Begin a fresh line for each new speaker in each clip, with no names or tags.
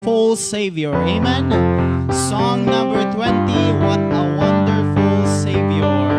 wonderful Savior. Amen. Song number 20, What a Wonderful Savior.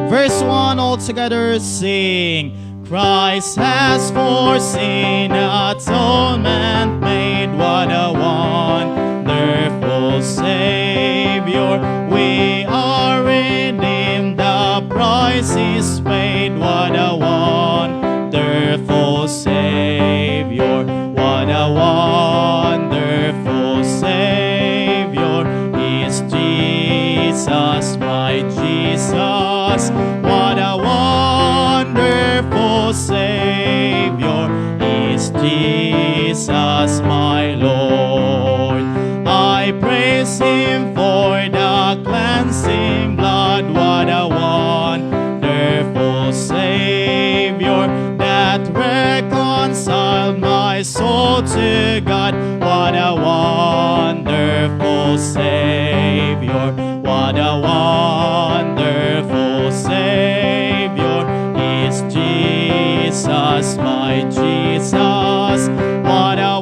Verse 1, all together sing. Christ has for sin atonement made. What a wonderful Savior. We are redeemed, the price is paid. What a wonderful Savior. What a wonderful Savior is Jesus, my Jesus. What a wonderful Savior is Jesus, my Lord. I praise Him for the cleansing blood. What a wonderful Savior that reconciled my soul to God. What a wonderful Savior. What a wonderful Savior is Jesus, my Jesus. What a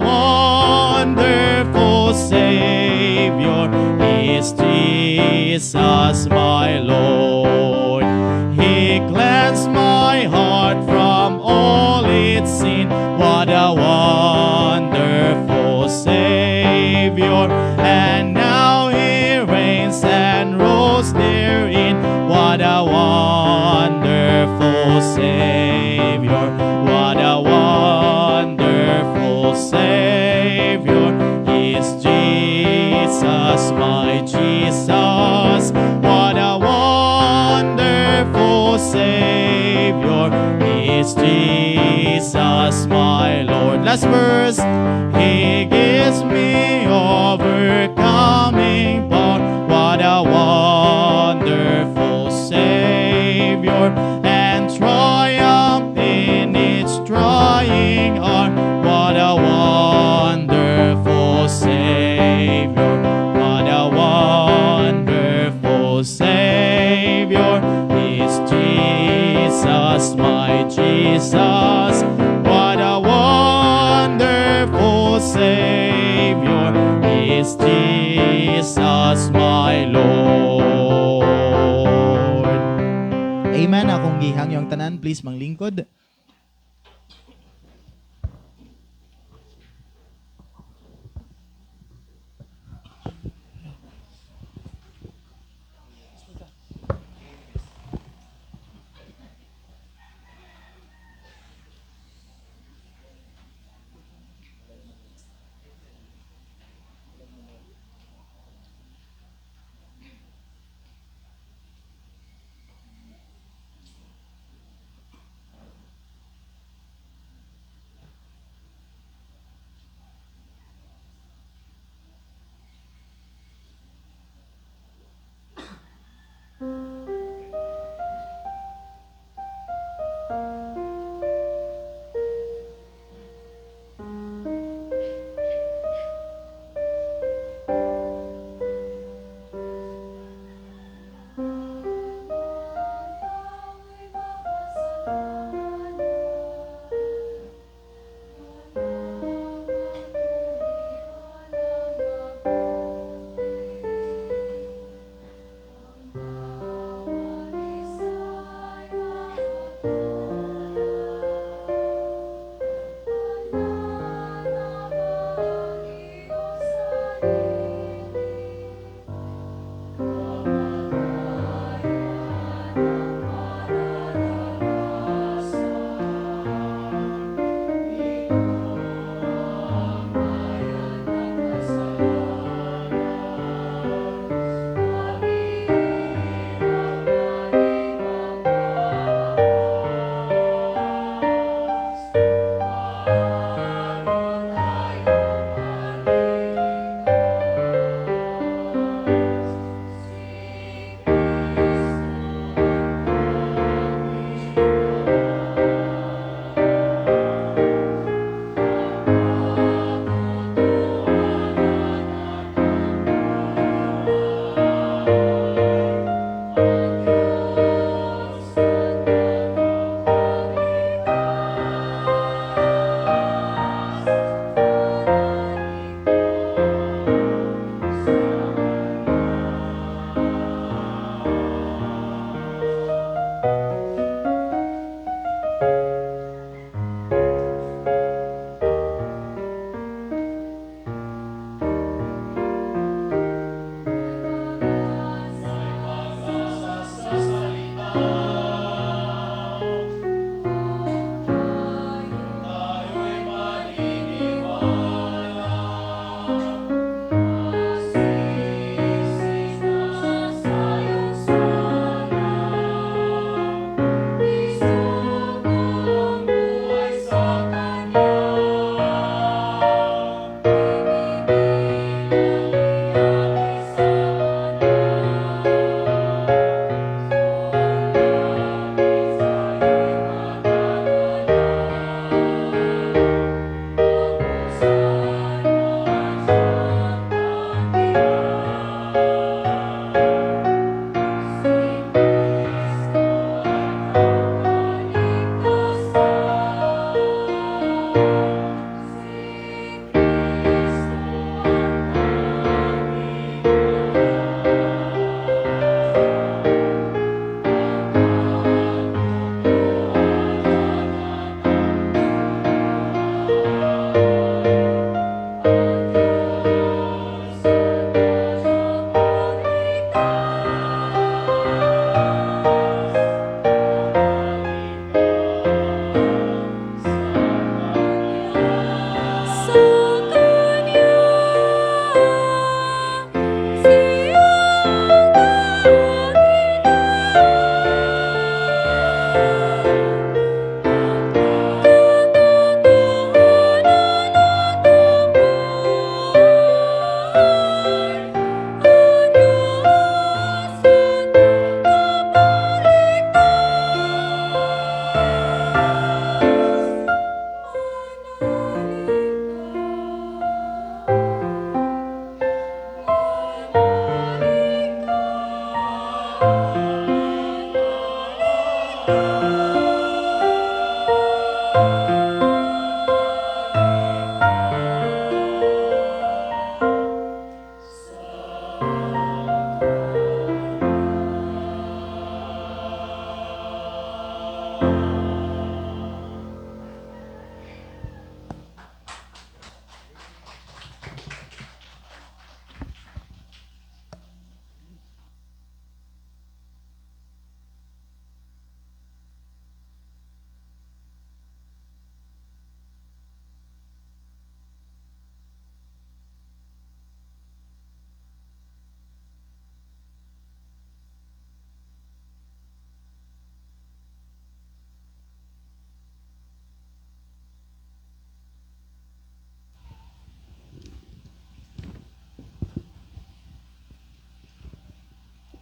wonderful Savior is Jesus, my Lord. He cleansed my heart from all its sin. What a wonderful Savior. And now He reigns and rules therein. What a wonderful Savior. What a wonderful Savior is Jesus, my Jesus. What a wonderful Savior is Jesus, my Lord. Last verse. He gives me overcoming power. What a wonderful Savior, and triumph in its trying hour. What a wonderful Savior. What a wonderful Savior is Jesus, my Jesus. What a wonderful Savior is Jesus, my Lord. Amen. Akong gihang yung tanan, please manglingkod.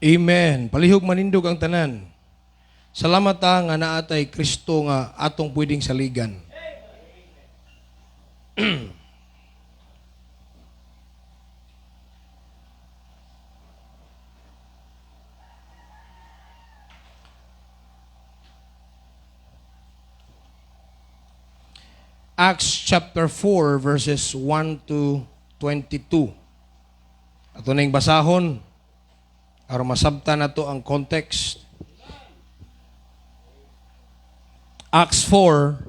Amen. Palihog manindog ang tanan. Salamat ta nga naatay Kristo nga atong pwedeng saligan. Acts chapter 4 verses 1 to 22. Ato na yung basahon para masabta na to ang context. Acts 4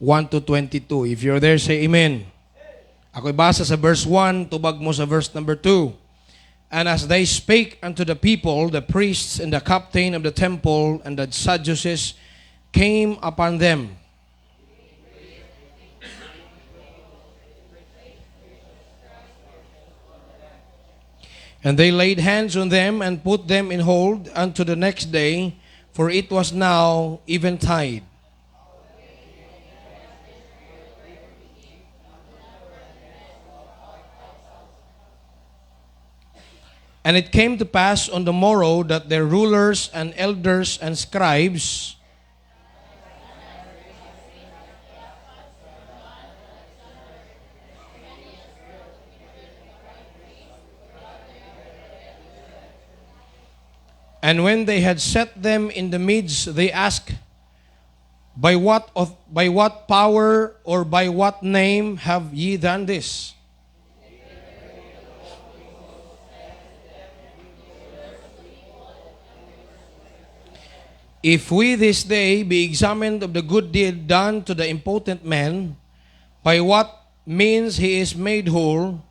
1 to 22. If you're there, say amen. Ako'y basa sa verse 1, tubag mo sa verse number 2. And as they spake unto the people, the priests and the captain of the temple and the Sadducees came upon them. And they laid hands on them and put them in hold unto the next day, for it was now eventide. And it came to pass on the morrow that their rulers and elders and scribes and when they had set them in the midst, they asked, by what power or by what name have ye done this? If we this day be examined of the good deed done to the impotent man, by what means he is made whole,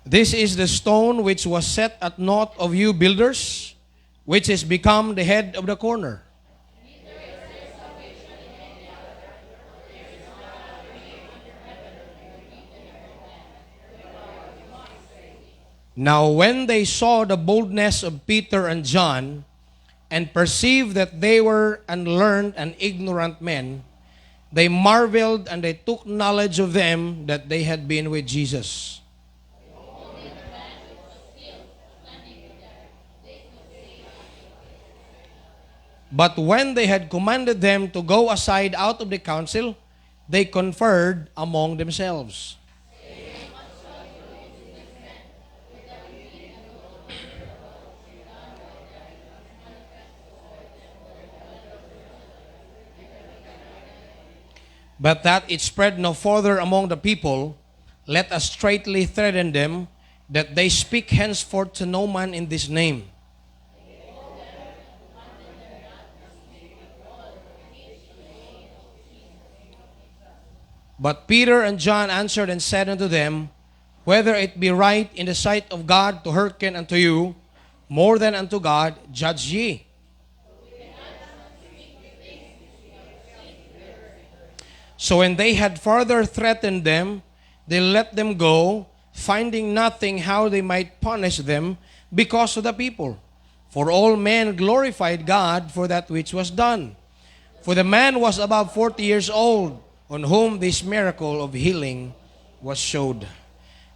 this is the stone which was set at naught of you builders, which is become the head of the corner. Now when they saw the boldness of Peter and John, and perceived that they were unlearned and ignorant men, they marveled and they took knowledge of them that they had been with Jesus. But when they had commanded them to go aside out of the council, they conferred among themselves. But that it spread no further among the people, let us straightly threaten them, that they speak henceforth to no man in this name. But Peter and John answered and said unto them, whether it be right in the sight of God to hearken unto you, more than unto God, judge ye. So when they had further threatened them, they let them go, finding nothing how they might punish them because of the people. For all men glorified God for that which was done. For the man was above 40 years old, on whom this miracle of healing was showed.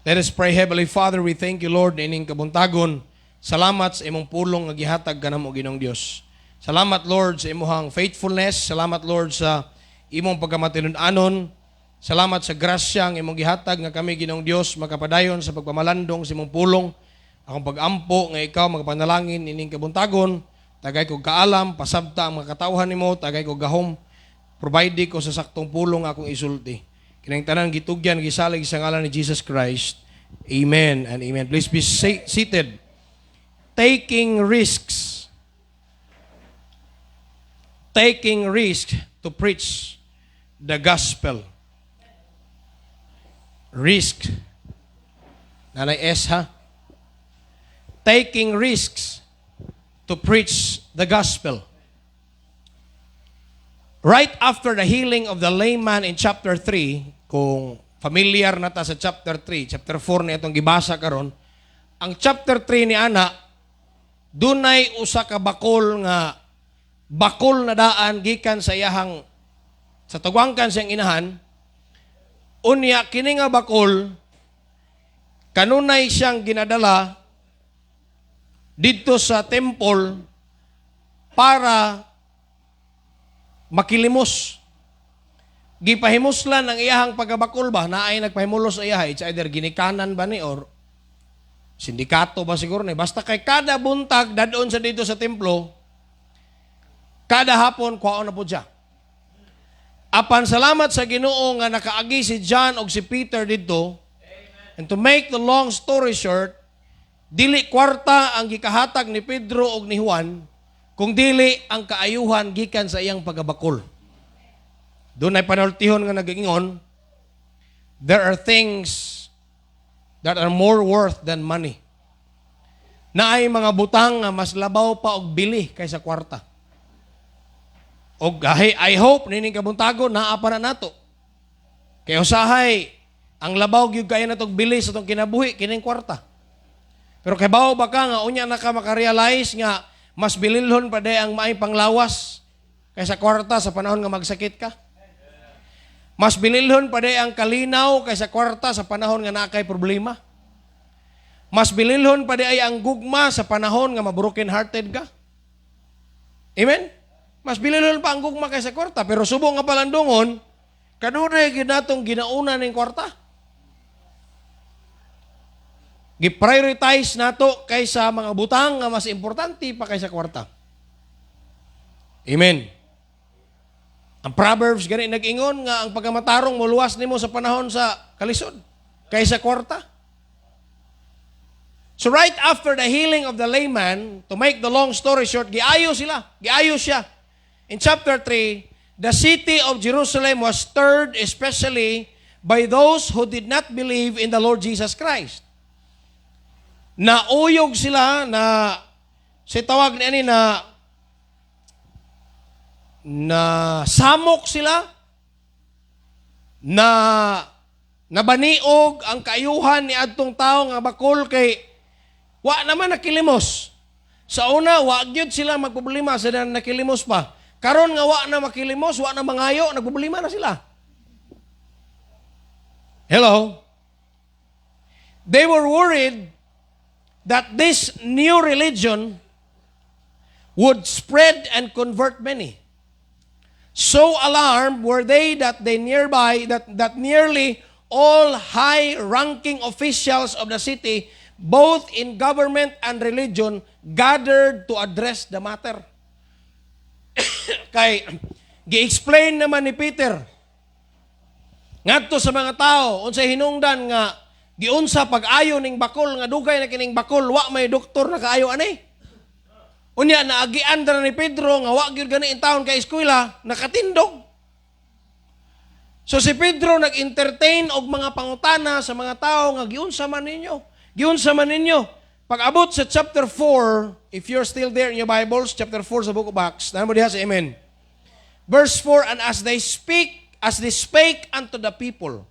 Let us pray. Heavenly Father, we thank you, Lord, ining kabuntagon. Salamat sa imong pulong nga gihatag kanamo Ginoong Dios. Salamat, Lord, sa imong faithfulness. Salamat, Lord, sa imong pagkamatinud-anon. Salamat sa grasya nga imong gihatag nga kami Ginoong Dios makapadayon sa pagpamalandong sa imong pulong. Akong pag-ampo nga ikaw magapanalangin ining kabuntagon. Tagay kog kaalam, pasabta ang mga katawhan nimo, tagay kog gahom. Provide ko sa saktong pulong akong isulti. Kinang tanan gitugyan gisalig sa ngalan ni Jesus Christ. Amen and amen. Please be seated. Taking risks. Taking risk to preach the gospel. Risk. Nanay S, ha? Taking risks to preach the gospel. Right after the healing of the lame man in chapter 3, kung familiar na ta sa chapter 3, chapter 4 na itong gibasa karon, ang chapter 3 ni ana, dunay usa ka bakol na daan gikan sa iyahang sa tagwangkan siyang inahan. Unya kini nga bakol kanunay siyang ginadala didto sa temple para makilimos. Gipahimuslan ang iyahang pagabakol ba na ay nagpahimulos sa iyaha. It's either ginikanan ba ni or sindikato ba siguro ni. Basta kay kada buntag dadon sa dito sa templo, kada hapon kwaon na po siya. Apan salamat sa Ginoo nga nakaagi si John o si Peter dito. And to make the long story short, dili kwarta ang gikahatag ni Pedro o ni Juan, kung dili ang kaayuhan gikan sa iyang pagabakol. Doon ay panultihon nga nagingon, there are things that are more worth than money. Na ay mga butang nga mas labaw pa og bili kaysa kwarta. Og I hope nining kabuntago naa pa na nato. Kay usahay ang labaw gyud kay natog bili sa tong kinabuhi kining kwarta. Pero kay bawo ba ka nga unya na ka makarealize nga mas bililhon pa day ang maay panglawas kaysa kwarta sa panahon nga magsakit ka? Mas bililhon pa day ang kalinaw kaysa kwarta sa panahon nga nakay problema? Mas bililhon pa day ang gugma sa panahon nga mabroken hearted ka? Amen? Mas bililhon pa ang gugma kaysa kwarta, pero subong nga palandungon, kanunay ginatong ginauna ning kwarta. Gi-prioritize nato kaysa mga butang nga mas importante pa kaysa kwarta. Amen. Ang Proverbs gani nag-ingon nga ang pagkamatarong muluwas nimo sa panahon sa kalisod kaysa kwarta. So right after the healing of the layman, to make the long story short, giayo siya. In chapter 3, the city of Jerusalem was stirred especially by those who did not believe in the Lord Jesus Christ. Nauyog sila na si tawag ni ani na samok sila na nabaniog ang kaayuhan ni adtong tao nga bakol kay wa naman nakilimos. Sa una wa gyud sila magproblema sa nakilimos pa. Karon nga wa na makilimos, wa na mangayo, nagproblema na sila. Hello. They were worried that this new religion would spread and convert many. So alarmed were they that nearly all high-ranking officials of the city, both in government and religion, gathered to address the matter. Kay gi-explain naman ni Peter ngadto sa mga tao unsay hinungdan nga giunsa pag-ayo ning bakol nga dugay na kining bakol wa may doktor na kaayo ani. Unya naagian ra ni Pedro nga wa gyud gani in taon kay eskwela nakatindog. So si Pedro nag-entertain og mga pangutana sa mga tao nga giunsa man ninyo? Giunsa man ninyo? Pag-abot sa chapter 4, if you're still there in your Bibles, chapter 4 sa book of Acts, namo diha sa amen. Verse 4, and as they spake unto the people.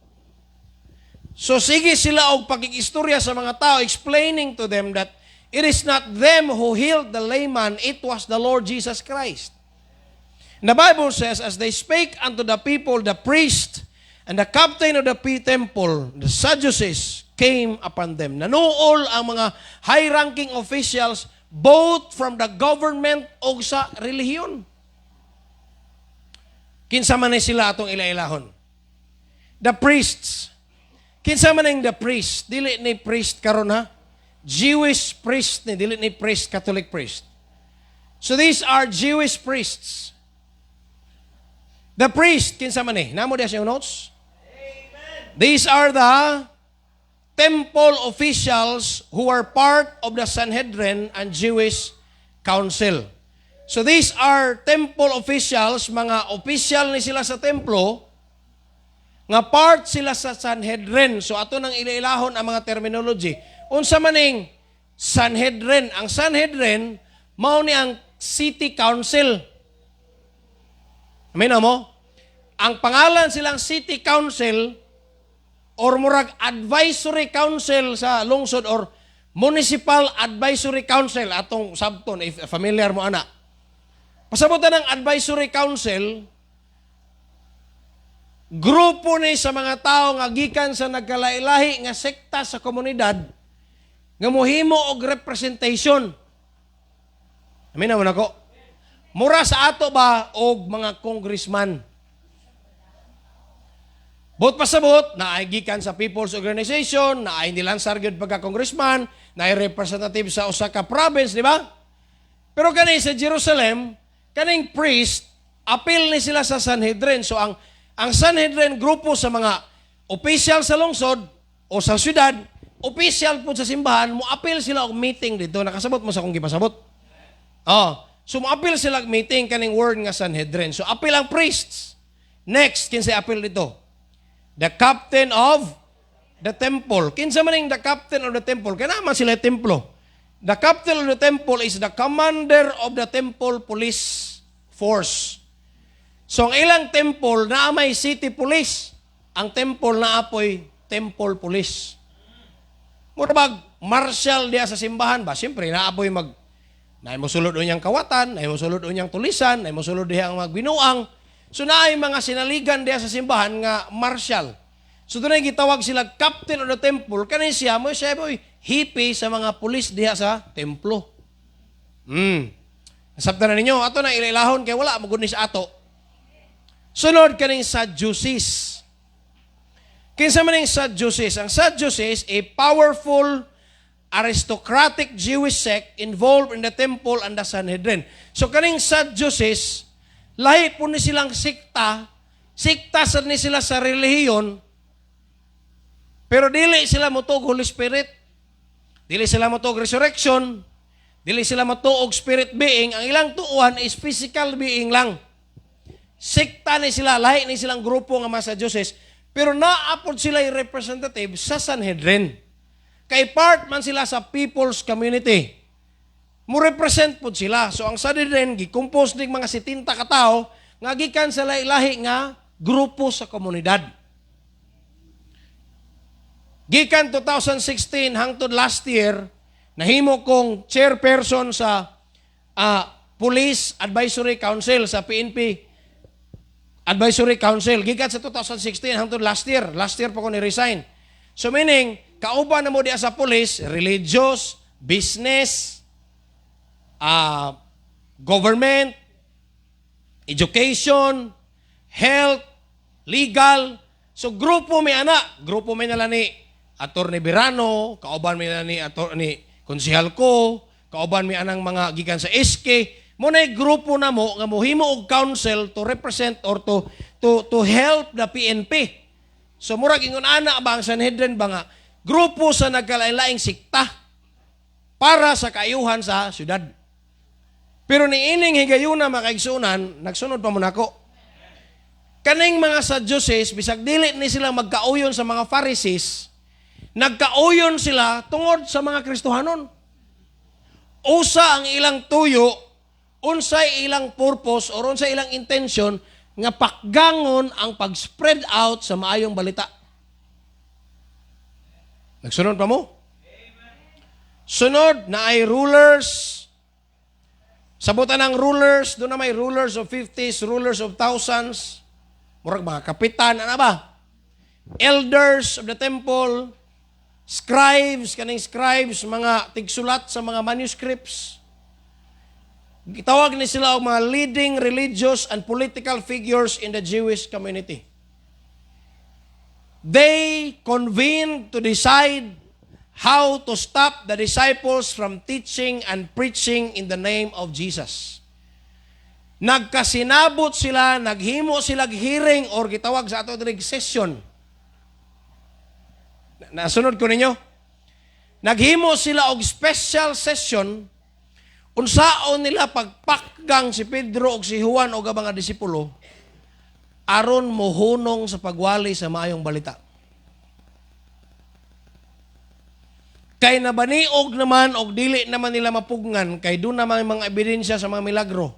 So sige sila og pagkikistorya sa mga tao, explaining to them that it is not them who healed the layman, it was the Lord Jesus Christ. And the Bible says, as they spake unto the people, the priest and the captain of the temple, the Sadducees, came upon them. Nanuol ang mga high-ranking officials both from the government o sa relihiyon. Kinsa man sila atong ilailahon. The priests. Kinsa man the priest? Dili ni priest karon ha? Jewish priest ni, dili ni priest, Catholic priest. So these are Jewish priests. The priest, kinsa man namo diha sa notes? Amen. These are the temple officials who are part of the Sanhedrin and Jewish council. So these are temple officials, mga official ni sila sa templo, nga part sila sa Sanhedrin. So ato nang ilailahon ang mga terminology. Unsa maning Sanhedrin? Ang Sanhedrin, mao ni ang city council. Amen mo? Ang pangalan silang city council or murag advisory council sa lungsod or Municipal Advisory Council, atong sabton, if familiar mo ana. Pasabutan ng Advisory Council, grupo ni sa mga tao nga gikan sa nagkalailahi nga sekta sa komunidad nga mohimo og representation. Amin naman ako. Mura sa ato ba og mga congressman? Bot pasabot, na ay gikan sa People's Organization, na ay nilansar gyud pagka-congressman, na ay representative sa usa ka province, di ba? Pero kani sa Jerusalem, kaning priest, appeal ni sila sa Sanhedrin. So ang Sanhedrin, grupo sa mga official sa lungsod o sa syudad, official po sa simbahan, mo appeal sila og meeting dito. Nakasabot mo sa kung gipasabot? So mo appeal sila og meeting kaning word nga Sanhedrin. So appeal ang priests. Next, kinsa appeal dito? The captain of the temple. Kinsa man the captain of the temple? Kaya naman sila templo. The captain of the temple is the commander of the temple police force. So ang ilang temple na may city police. Ang temple na apoy temple police. Murabag marshal diya sa simbahan ba? Siyempre naapoy na mosulod unyang kawatan, na mosulod unyang tulisan, na mosulod diya ang magbinuang. So naay mga sinaligan diya sa simbahan nga marshal. So doon ay gitawag sila captain of the temple. Kanin siya mo hippie sa mga pulis diha sa templo. Nasabtan na ninyo, ato na ililahon kay wala magunis ato. Sunod kaning Sadducees. Kinsa man ang Sadducees? Ang Sadducees a powerful aristocratic Jewish sect involved in the temple and the Sanhedrin. So kaning Sadducees, lahi po ni silang sikta sa ni sila sa relihiyon, pero dili sila motog Holy Spirit, dili sila motog resurrection, dili sila motog spirit being, ang ilang tuuhan is physical being lang. Sikta ni sila, lahi ni silang grupo nga mga Sadducees, pero naapod sila yung representative sa Sanhedrin. Kay part man sila sa people's community. Mo represent po sila. So ang Sanhedrin, gikompose ng mga 70 katao, nga gikan sa lahi nga grupo sa komunidad. Gikan 2016 hangtod last year, nahimo kong chairperson sa Police Advisory Council, sa PNP Advisory Council. Gikan sa 2016 hangtod last year. Last year pa ko ni-resign. So meaning, kauban na mo diya sa police, religious, business, government, education, health, legal. So grupo may grupo may nala ni Attorney Birano, kauban may nala ni Attorney Konsehal ko, kauban may anang mga gikan sa SK. Muna grupo na mo nga mohimo og council to represent or to help the PNP. So murag ingon ana ba ang Sanhedrin ba nga grupo sa nagkalain-laing sikta para sa kaayuhan sa syudad. Pero ni ining higayuna makaigsunan, nagsunod pa mo nako. Kaning mga Sadducees, bisag dili ni sila magkauyon sa mga Pharisees, nagkauyon sila tungod sa mga Kristohanon. Usa ang ilang tuyo, unsay ilang purpose, or unsay ilang intention, nga pakgangon ang pag-spread out sa maayong balita. Nagsunod pa mo? Sunod na ay rulers. Sabutan ng rulers, doon na may rulers of 50s, rulers of thousands, murag mga kapitan, ano ba? Elders of the temple, scribes, kaning scribes, mga tigsulat sa mga manuscripts. Gitawag ni sila ang mga leading religious and political figures in the Jewish community. They convened to decide how to stop the disciples from teaching and preaching in the name of Jesus. Nagkasinabot sila, naghimo sila hearing or gitawag sa ato diri session. Nasunod ko ninyo? Naghimo sila og special session unsaon nila pagpakgang si Pedro og si Juan og ang mga disipulo aron mohunong sa pagwali sa maayong balita. Kay nabaniog naman og dili naman nila mapugngan kay doon naman mga ebidensya sa mga milagro.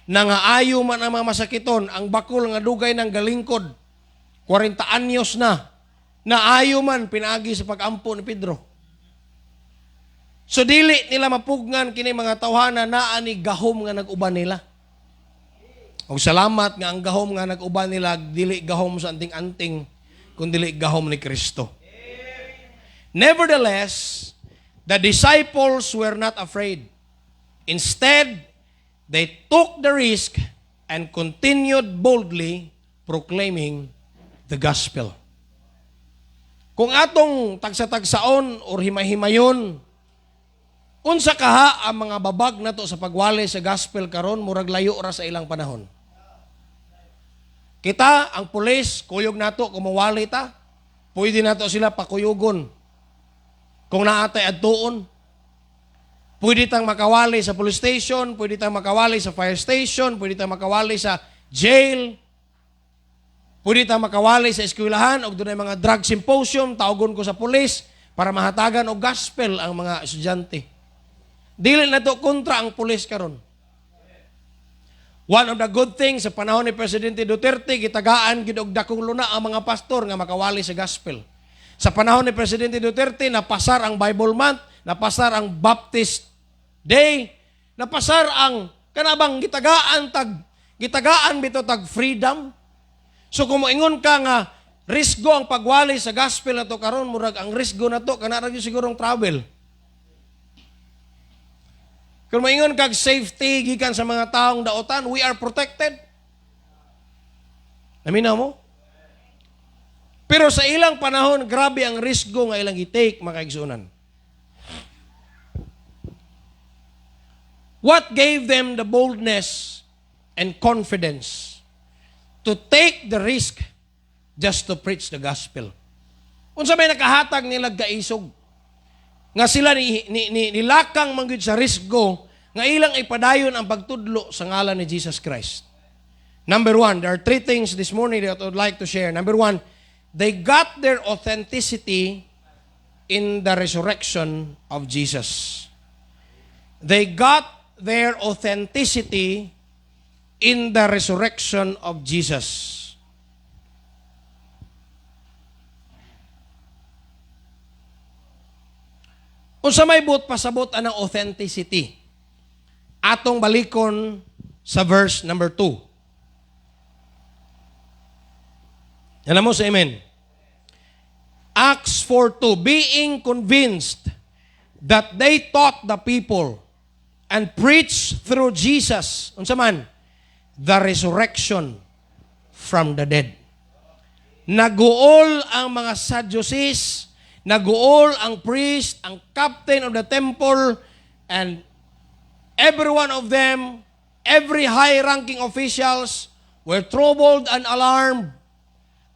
Nangaayo man ang mga masakiton, ang bakol nga dugay ng galingkod, 40 anyos na, naayo man pinagi sa pag-ampo ni Pedro. So dili nila mapugnan kini mga tawhana naa ni gahom nga nag-uban nila. Og salamat nga ang gahom nga nag-uban nila dili gahom sa anting-anting kundi gahom ni Kristo. Nevertheless, the disciples were not afraid. Instead, they took the risk and continued boldly proclaiming the gospel. Kung atong tagsa-tagsaon or himay-himayon, unsa kaha ang mga babag nato sa pagwali sa gospel karon murag layo ra sa ilang panahon. Kita, ang pulis, kuyog nato kung mawali ta, pwede nato sila pakuyugon. Kung naatay adtuon, pwede tang makawali sa police station, pwede tang makawali sa fire station, pwede tang makawali sa jail, pwede tang makawali sa eskwelahan o doon ay mga drug symposium, tawgon ko sa pulis para mahatagan og gospel ang mga estudyante. Dili na to kontra ang pulis karon. One of the good things sa panahon ni Presidente Duterte, gitagaan gid og dakong luna ang mga pastor nga makawali sa gospel. Sa panahon ni Presidente Duterte, napasar ang Bible Month, napasar ang Baptist Day, napasar ang kanabang gitagaan bito tag freedom. So kung moingon ka nga risgo ang pagwali sa gospel nato karon murag ang risgo nato kana ra gyud sigurong travel. Kung moingon kag safety gikan sa mga taong daotan, we are protected. Aminaw mo? Pero sa ilang panahon, grabe ang risgo nga ilang i-take, mga kaigsunan. What gave them the boldness and confidence to take the risk just to preach the gospel? Unsa may nakahatag nila kaisog? Nga sila nilakang manggid sa risgo, nga ilang ipadayon ang pagtudlo sa ngalan ni Jesus Christ. Number one, there are three things this morning that I would like to share. Number one, they got their authenticity in the resurrection of Jesus. They got their authenticity in the resurrection of Jesus. Unsa may buot pasabot anang authenticity? Atong balikon sa verse number 2. Alam mo sa amen. Acts 4:2, being convinced that they taught the people and preached through Jesus, unsa man, the resurrection from the dead. Naguol ang mga Sadducees, naguol ang priest, ang captain of the temple, and every one of them, every high-ranking officials were troubled and alarmed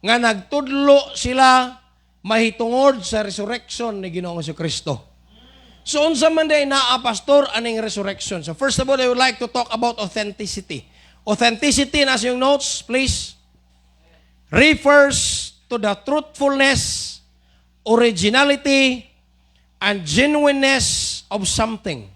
nga nagtudlo sila mahitungod sa resurrection ni Ginoong Jesucristo. So unsa man day naa pastor aning resurrection. So first of all, I would like to talk about authenticity. Authenticity na sa yung notes, please. Refers to the truthfulness, originality, and genuineness of something.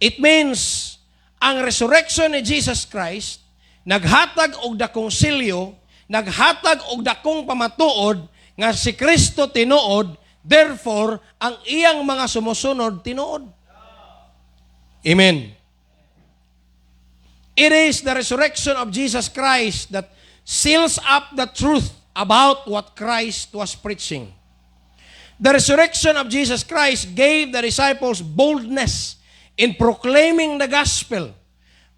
It means ang resurrection ni Jesus Christ naghatag og dakong silyo, naghatag og dakong pamatuod nga si Kristo tinuod, therefore ang iyang mga sumusunod tinuod. Amen. It is the resurrection of Jesus Christ that seals up the truth about what Christ was preaching. The resurrection of Jesus Christ gave the disciples boldness in proclaiming the gospel.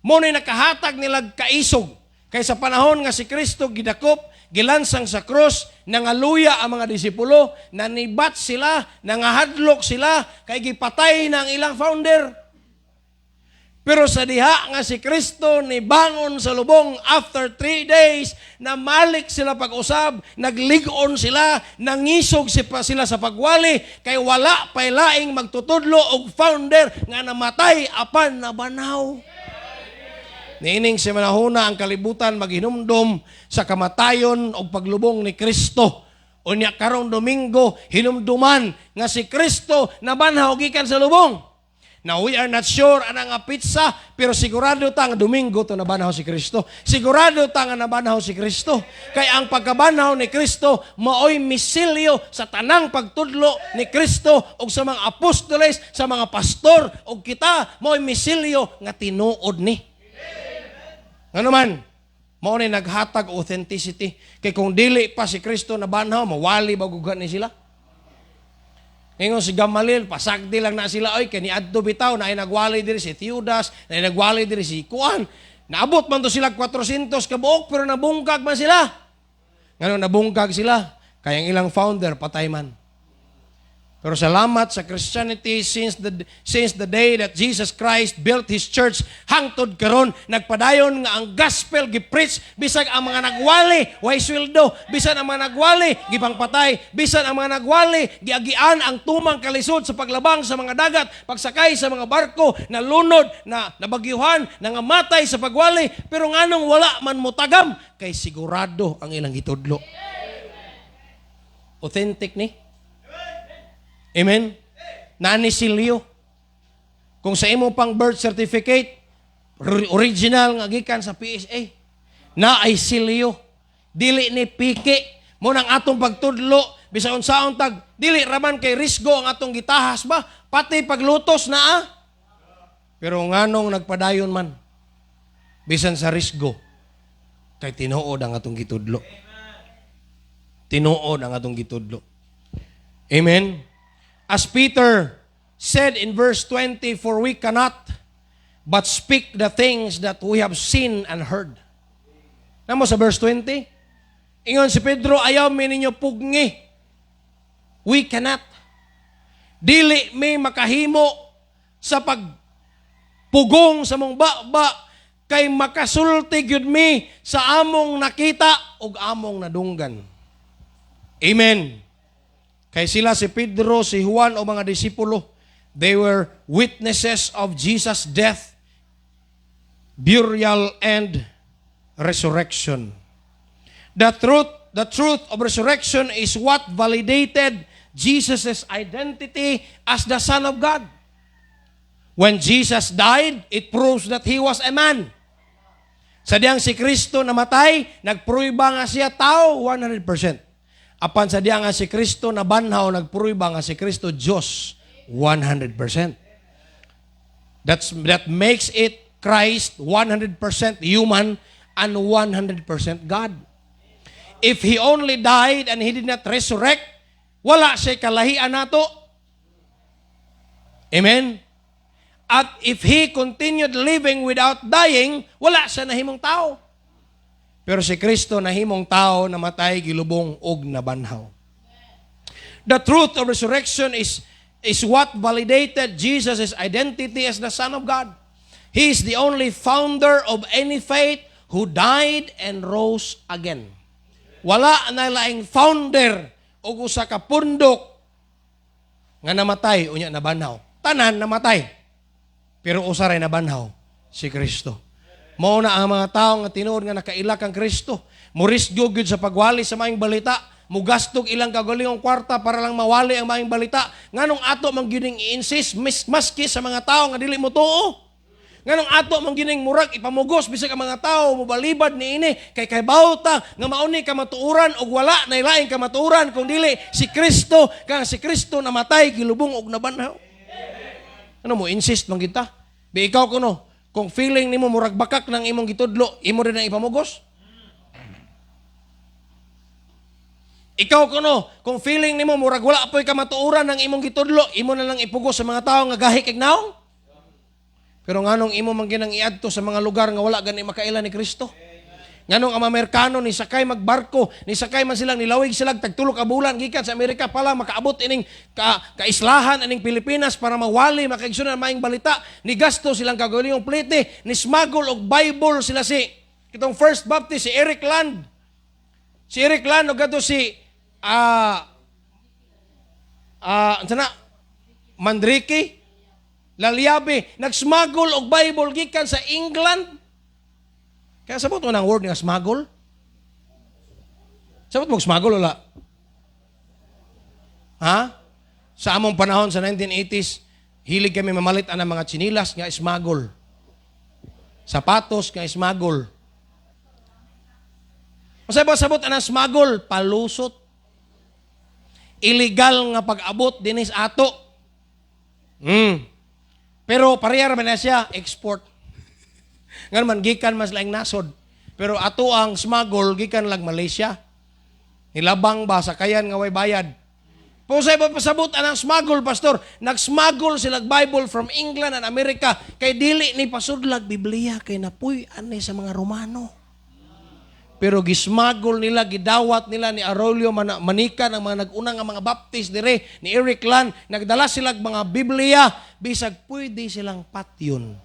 Muna'y nakahatag nilag kaisog. Kay sa panahon nga si Kristo gidakop, gilansang sa krus, nangaluya ang mga disipulo, nanibat sila, nangahadlok sila, kay gipatay ng ilang founder. Pero sa diha nga si Kristo ni bangon sa lubong after 3 days, namalik sila pag-usab, nagligon sila, nangisog sila sa pagwali, kay wala pay laing magtutudlo og founder nga namatay apan nabanaw. Niining si manahuna ang kalibutan maghinumdom sa kamatayon o paglubong ni Kristo. Unya karong Domingo, hinumduman nga si Kristo nabanhaw gikan sa lubong. Now, we are not sure ana nga pizza, pero sigurado ta nga Domingo to nabanaw si Kristo. Sigurado ta nga nabanaw si Kristo. Kay ang pagkabanaw ni Kristo maoy misilyo sa tanang pagtudlo ni Kristo ug sa mga apostoles, sa mga pastor ug kita maoy misilyo nga tinuod ni. Ngano man, mao ni naghatag authenticity. Kay kung dili pa si Kristo nabanaw, mawali bagugan ni sila. Ingon si Gamaliel, pasagdi lang na sila, oy, kani adto bitaw, na ay nagwali diri si Teudas, na ay nagwali diri si Kuan. Naabot man to sila 400 kabuok, pero nabungkag man sila. Ngano nabungkag sila? Kaya ang ilang founder, patay man. Pero salamat sa Christianity since the day that Jesus Christ built His church, hangtod karon nagpadayon nga ang gospel gipreach bisag ang mga nagwali way sweldo, bisan ang mga nagwali gipangpatay, bisan ang mga nagwali giagian ang tumang kalisod sa paglabang sa mga dagat, pagsakay sa mga barko, nalunod, na nabagyuhan, nangamatay sa pagwali, pero nganong wala man mutagam kay sigurado ang ilang gitudlo. Authentic ni. Amen? Nanisilyo. Kung sa imo pang birth certificate, original nga gikan sa PSA, na ay silyo. Dili ni piki. Mo nang atong pagtudlo, bisa unsaon tag, dili raman kay risgo ang atong gitahas ba? Pati paglutos na Pero nganong nagpadayon man, bisan sa risgo, kay tinuod ang atong gitudlo. Tinuod ang atong gitudlo. Amen? As Peter said in verse 20, for we cannot but speak the things that we have seen and heard. Namo sa verse 20? Ingon si Pedro, ayaw mi ninyo pugni. We cannot. Dili mi makahimo sa pagpugong sa mong baba kay makasulti gyud mi sa among nakita ug among nadunggan. Amen. Kay sila si Pedro, si Juan o mga disipulo, they were witnesses of Jesus' death, burial, and resurrection. The truth of resurrection is what validated Jesus' identity as the Son of God. When Jesus died, it proves that He was a man. Sadyang si Kristo namatay, nagpruiba nga siya tao 100%. Apan sa diya nga si Kristo na banhaw, nagpruiba nga si Kristo Diyos 100%. That makes it Christ 100% human and 100% God. If He only died and He did not resurrect, wala siya kalahian nato. Amen? At if He continued living without dying, wala siya nahimong tao. Pero si Kristo nahimong tao, namatay, gilubong, og nabanhaw. The truth of resurrection is what validated Jesus' identity as the Son of God. He is the only founder of any faith who died and rose again. Wala na laing founder o usa ka pundok nga namatay unya nabanhaw. Tanan namatay. Pero usa ray nabanhaw, si Kristo. Mao na ang mga tao nga tinuod nga nakaila kang Kristo. Murisgo gyud sa pagwali sa maayong balita. Mugastog ilang kagulingong kwarta para lang mawali ang maayong balita. Nganong ato man gyuding i-insist maski sa mga tao nga dili mo tuo. Nganong ato man gining murag ipamugos bisag ang mga tao mobalibad niini kay bawta nga mauni ka matuuran og wala na laing ka matuuran kung dili si Kristo, kang si Kristo namatay gilubong og nabanhaw. Ano mo insist man kita? Bi ikaw kuno, kung feeling nimo murag bakak ng imong gitudlo, imo rin ang ipamugos? Ikaw kuno, kung feeling nimo murag wala po'y kamatuuran ng imong gitudlo, imo na lang ipugos sa mga tao nga gahi kay naong? Pero nganong imo man ginang iadto sa mga lugar nga wala gani makaila ni Kristo? Nganong ang Amerikano ni sakay magbarko, ni sakay man silang nilawig sila tagtulo ka bulan gikan sa Amerika pala makaabot ining kaislahan ining Pilipinas para mawali makaigsunan maayong balita, ni gasto silang kagulingong plite, ni smuggle og Bible sila si kitong First Baptist si Eric Land. Si Eric Land og gato si Manrique Lalyabe nagsmuggle og Bible gikan sa England. Kaya sabot mo ng word nga smuggle? Sabot mo smuggle wala? Ha? Sa among panahon sa 1980s, Hilig kami mamalit ang mga tsinilas nga smuggle. Sapatos nga smuggle. Masabot-sabot ang smuggle, palusot. Illegal nga pag-abot dinis ato. Pero parehar man na siya, export. Nga naman, gikan mas laing nasod. Pero ato ang smuggle, gikan lang Malaysia. Nilabang ba sa kayan nga way bayad. Pusay ba pasabot ang smuggle, pastor? Nag-smuggle sila Bible from England and America. Kay dili ni pasudlag Biblia kay napuy ani sa mga Romano. Pero gismuggle nila, gidawat nila ni Aurelio Manica ng mga nag-unang nga mga Baptist dire, ni Eric Lan, nagdala sila mga Biblia, bisag pwede silang patyon.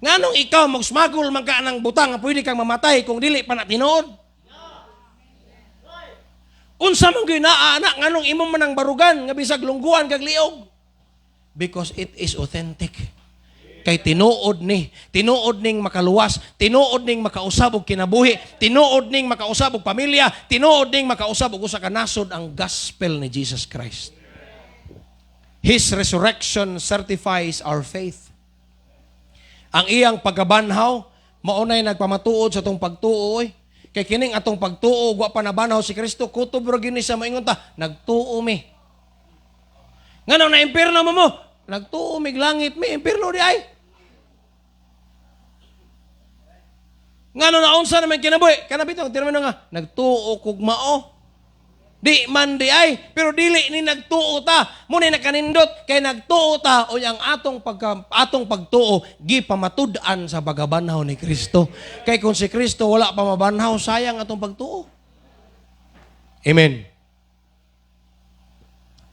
Nganong ikaw mag-smuggle man ka ng butang, pwede kang mamatay kung dili pa na tinuod? Unsa man ginaanak nganong imong man ang barugan nga bisag lungguan kag liog? Because it is authentic. Kay tinuod ning makaluwas, tinuod ning makausab og kinabuhi, tinuod ning makausab og pamilya, tinuod ning makausab og usa ka nasod ang gospel ni Jesus Christ. His resurrection certifies our faith. Ang iyang pagkabanhaw maunay nagpamatuod sa tong pagtuo. Kay kining atong pagtuo, wa pa nabanhaw si Kristo, kutob ra gini sa moingon ta, nagtuo mi. Ngano na impierno mo? Nagtuo mig langit mi, impierno di ay. Ngano na unsa naman kinabuhi? Kanabitong termino nga, nagtuo kog mao. Di man di ay, pero dili ni nagtuo ta. Muna nakanindot kay nagtuo ta o ang atong pagtuo gipamatud-an sa pagabanhaw ni Kristo. Kay kung si Kristo wala pa mabanhaw, sayang atong pagtuo. Amen.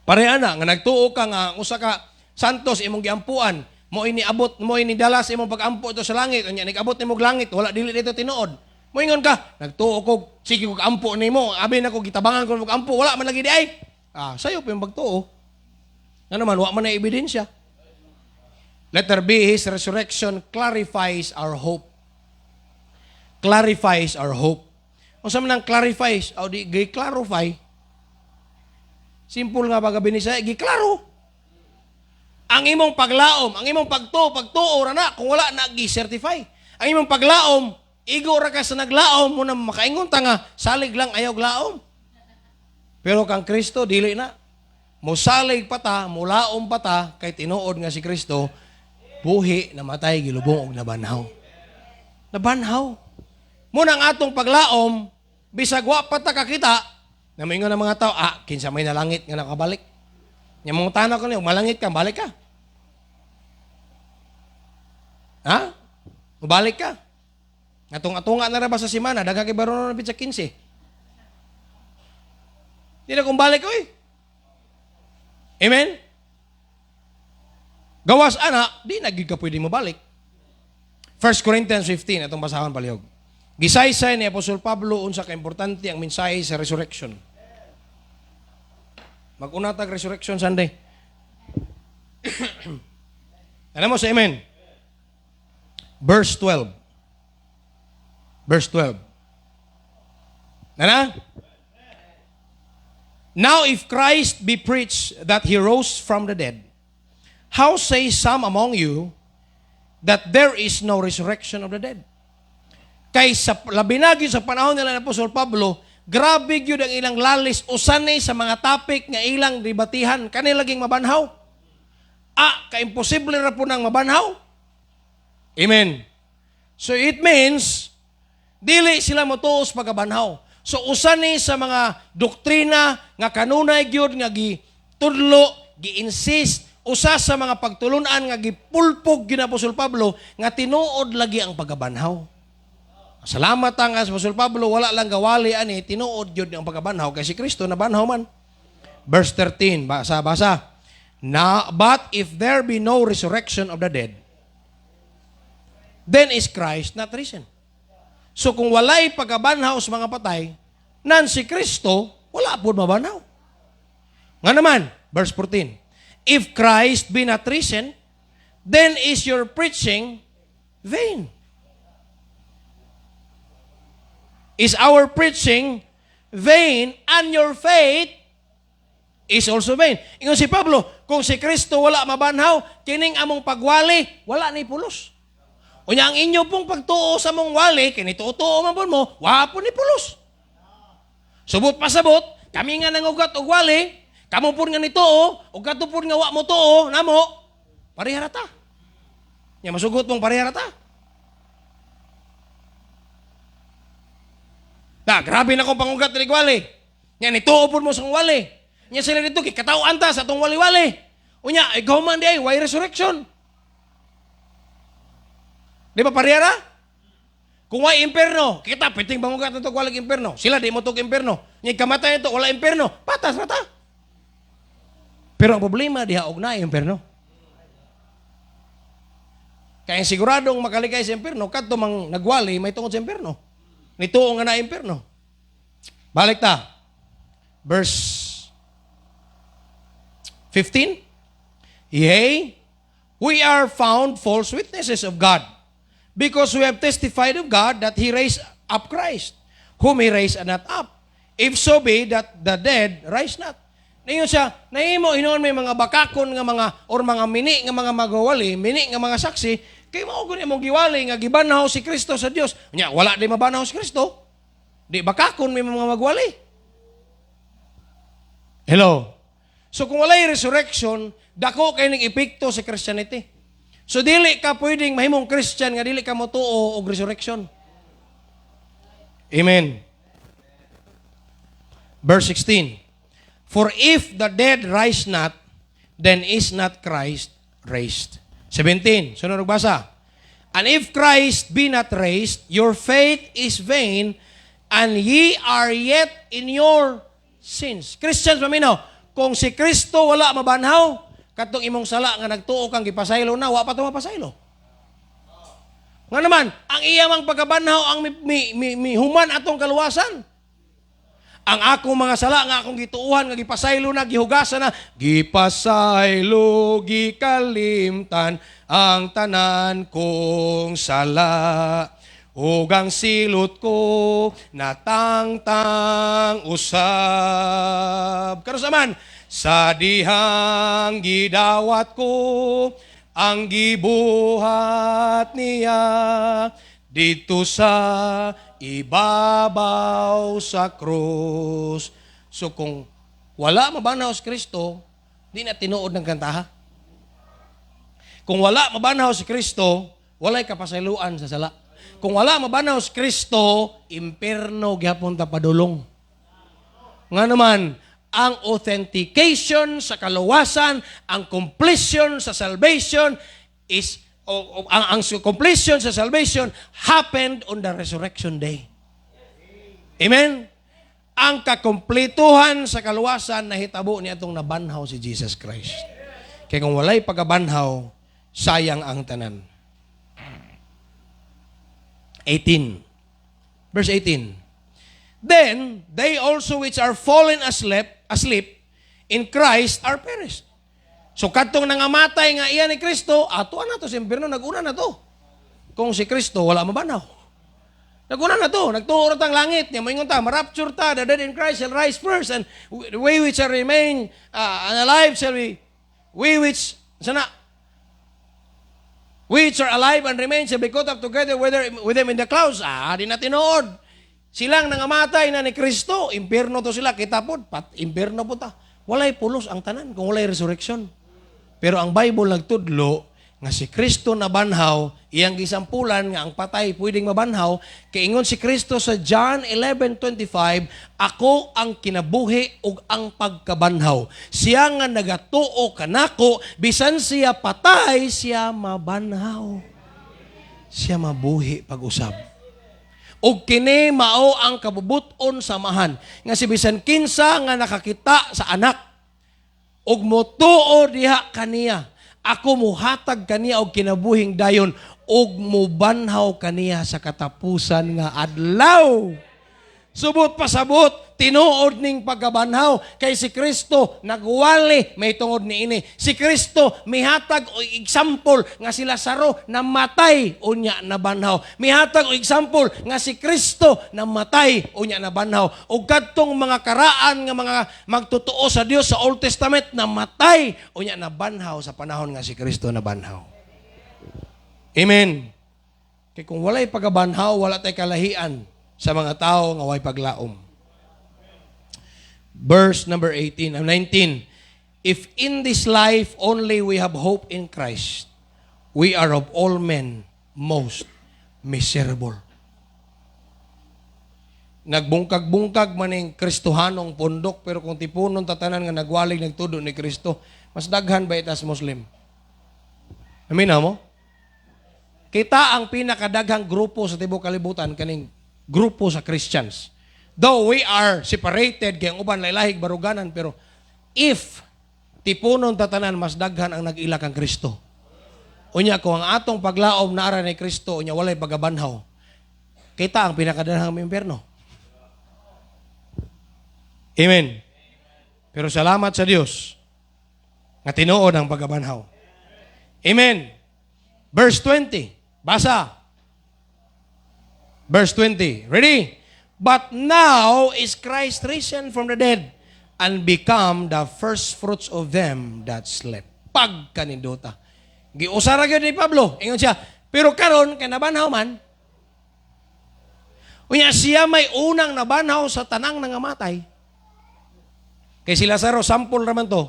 Pareha na nga nagtuo ka nga usa ka santos imong giampuan, mo iniabot, mo inidala sa imong pag-ampo ito sa langit, unya nigabot nimo og langit, wala dili dito tinuod. Moingon ka, nagtuo ko, sige kog ampo nimo, abi na ko gitabangan ko mag ampo, wala man lagi di ay. Sayo pa yung pagtuo. Nga naman, wala man na ebidensya. Letter B, His resurrection clarifies our hope. Clarifies our hope. Kung saan man ang clarifies, o di, gi-clarify. Simple nga baga binisay, gi-klaro. Ang imong paglaom, ang imong pagtuo, rana, kung wala na, gi-certify. Ang imong paglaom, igo ra ka sa naglaom mo na makaingon ta nga salig lang ayaw glaom. Pero kang Kristo dili na. Mosalig pa ta, mulaom pa ta kay tinuod nga si Kristo buhi namatay gilubong og nabanhaw. Nabanhaw. Muna ang atong paglaom bisag wa pa ta kakita na moingon ang mga tao, kinsa may nalangit nga nakabalik. Nya mong tanaw ko niyo, malangit ka, balik ka. Mabalik ka. Atunga na ra ba sa simana, daghang kay baron na pitsa 15. Di na kung balik ko eh. Amen? Gawas ana, di na gid ka pwede mo balik. 1 Corinthians 15, atong basahon palihog. Gisaysay ni Apostol Pablo unsa ka importante ang mensahe sa resurrection. Mag-unatag resurrection Sunday. Ano mo sa amen? Verse 12. Verse 12. Nana? Now if Christ be preached that he rose from the dead, how say some among you that there is no resurrection of the dead? Kay sa labinagi sa panahon nila ni Apostol Pablo, grabe gyud ang ilang lalis usanay sa mga topic nga ilang debatihan kanila laging mabanhaw. Ka-imposible ra po nang mabanhaw. Amen. So it means dili sila motuos pagabanhaw. So usa ni sa mga doktrina nga kanunay gyud nga gitudlo, gi-insist usa sa mga pagtulunan nga gipulpog gyud ni Apostol Pablo nga tinuod lagi ang pagabanhaw. Salamat ang Apostol Pablo wala lang gawali ani tinuod gyud ang pagabanhaw kay si Kristo nabanhaw man. Verse 13, basa. Now, but if there be no resurrection of the dead, then is Christ not risen. So kung walay pagabanhaw sa mga patay, nan si Kristo, wala po mabanhaw. Nga naman, verse 14, if Christ be not risen, then is your preaching vain. Is our preaching vain and your faith is also vain. Ingon si Pablo, kung si Kristo wala mabanhaw, kining among pagwali, wala ni pulos. Unya ang inyo pong pagtuo sa mong wali, kini tuo man po mo, wapo ni pulos. Subot pasabot, kami nga nangugat og wali, kamo pun nga ni tuo, ug kato pun nga wa mo tuo, namo, parehara ta. Nya masugot mong parehara ta. Grabe na kong pangugat ni wali. Nya ni tuo pun mo sa wali. Nya sila dito, kikatawaan ta sa itong wali-wali. Unya, ikaw man di ay, why resurrection? Di ba parehara? Kung why imperno, kita piting bangugat na ito walang imperno. Sila di mo itong imperno. Nya kamatay ito, wala imperno. Patas na ta. Pero ang problema, di haog na imperno. Kaya siguradong makaligay sa imperno, kadto mang nagwali, may tungod sa imperno. Nituo nga na imperno. Balik ta. Verse 15, yea, we are found false witnesses of God, because we have testified of God that He raised up Christ, whom He raised not up. If so be that the dead rise not. Ngayon siya, nahimo, hinoon may mga bakakon nga mga, or mga mini nga mga magawali, mini nga mga saksi, kay maugon imong giwali nga gibanhaw si Kristo sa Dios. Nya wala di mabanhaw si Kristo. Di bakakon may mga magwali. Hello. So kung walay resurrection, dako kay ning epekto sa Christianity. So dili ka pwedeng mahimong Christian nga dili ka motuo og resurrection. Amen. Verse 16. For if the dead rise not, then is not Christ raised. 17. Sunod basa. And if Christ be not raised, your faith is vain, and ye are yet in your sins. Christians, maminaw, kung si Kristo wala mabanhaw, katong imong sala nga nagtuo kang gipasaylo na, wa pa ito mapasaylo. Nga naman, ang iyamang pagkabanhaw ang human atong kaluwasan. Ang akong mga sala nga akong gituuhan nga gipasaylo na, gihugasan na, gipasaylo, gikalimtan ang tanan kong sala. Ugang silot ko, natangtang usab. Karos aman, sa dihang gidawat ko, ang gibuhat niya, dito sa ibabaw sa krus. So kung wala mabanaw si Kristo, di na tinuod ng kantaha. Kung wala mabanaw si Kristo, walay kapasayloan sa sala. Kung wala mabanaw si Kristo, imperno gyapon ta padulong. Nga naman, ang authentication sa kaluwasan, ang completion sa salvation is ang completion sa salvation happened on the resurrection day. Amen. Ang kakumpletuhan sa kaluwasan nahitabo ni atong nabanhaw si Jesus Christ. Kaya kung walay pagabanhaw, sayang ang tanan. 18. Verse 18. Then, they also which are fallen asleep in Christ are perished. So, katong nangamatay nga iya ni Kristo, atuan na to, simpirno, nag-una na to. Kung si Kristo, wala mabanaw. Nag-una na to, nagtuuro tang langit, niya moingon ta, marapture ta, the dead in Christ shall rise first, and we which shall remain alive shall we which, sana, which are alive and remain shall be caught up together with them in the clouds. Di na tinuod. Silang nangamatay na ni Kristo, impierno to sila, kita po, impierno po ta. Walay pulos ang tanan kung walay resurrection. Pero ang Bible nagtudlo nga si Kristo na banhaw, iyang gisampulan nga ang patay pwedeng mabanhaw, kay ingon si Kristo sa John 11:25, ako ang kinabuhi ug ang pagkabanhaw. Siya nga nagatuo kanako, bisan siya patay, siya mabanhaw. Siya mabuhi pag-usab. Ug kini mao ang kabubuton samahan nga si bisan kinsa nga nakakita sa anak ug motuo diha kaniya, ako muhatag kaniya og kinabuhing dayon ug mubanhaw kaniya sa katapusan nga adlaw. Subot pasabot, tinuod ning pagkabanhaw. Kay si Kristo, nagwali, may tungod ni ini. Si Kristo, mihatag o example nga si Lazaro namatay, unya na banhaw. Mihatag o example nga si Kristo namatay, unya na banhaw. O kadtong mga karaan nga mga magtotoo sa Dios sa Old Testament, namatay, unya na banhaw sa panahon nga si Kristo na banhaw. Amen. Kaya kung walay pagkabanhaw, wala tay kalahian sa mga tao nga way paglaom. Verse number 19. If in this life only we have hope in Christ, we are of all men most miserable. Nagbungkag-bungkag maning Kristohanong pundok, pero kung tipunon tatanan nga nagwalig nagtudo ni Kristo, mas daghan ba itas Muslim? Amin na mo? Kita ang pinakadaghang grupo sa tibok kalibutan kaning grupo sa Christians. Though we are separated kay ang uban laylahig baruganan, pero if tipunon tatanan mas daghan ang nag-ila kang Kristo. Unya ko ang atong paglaom na ara ni Kristo unya walay pagabanhaw. Kita ang pinakadaghang impierno. Amen. Pero salamat sa Dios nga tinuod ang pagabanhaw. Amen. Verse 20. Basa. Verse 20. Ready? But now is Christ risen from the dead and become the first fruits of them that slept. Pagkanindota. Giusara gyud ni Pablo. Ingon siya, pero karon kay nabanhaw man. Unya siya may unang nabanhaw sa tanang nangamatay. Kay si Lazaro sample raman to.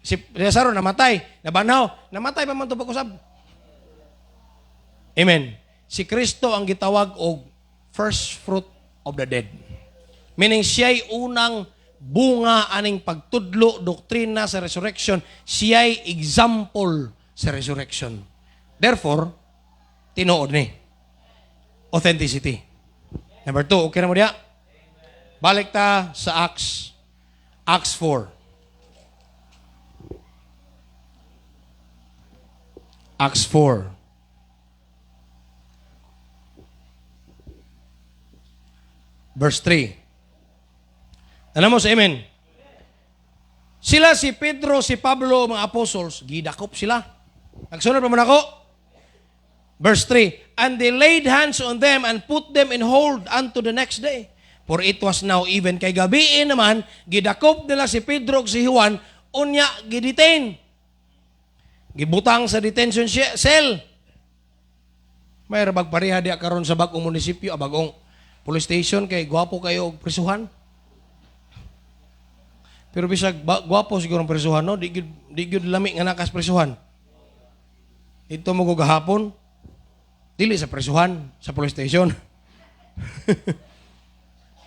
Si Lazaro namatay, nabanhaw, namatay pa man to pag-usab. Amen. Si Kristo ang gitawag og first fruit of the dead. Meaning siya'y unang bunga aning pagtudlo, doktrina sa resurrection. Siya'y example sa resurrection. Therefore, tinuod ni. Authenticity. Number 2, okay na mo diya? Balik ta sa Acts. Acts 4. Acts 4. Verse 3. Alam mo sa amen? Sila si Pedro, si Pablo, mga apostles, gidakop sila. Nagsunod pa man ako? Verse 3. And they laid hands on them and put them in hold unto the next day. For it was now even. Kay gabiin naman, gidakop nila si Pedro ug si Juan, unya, gidetain. Gibutang sa detention cell. May rabag pareha diya karon sa bagong munisipyo, bagong police station, kay gwapo kayo og prisuhan. Pero bisag gwapo siguro ang prisuhan, no? Di gyud lami nga nakas prisuhan. Ito mo gahapon, dili sa prisuhan, sa police station.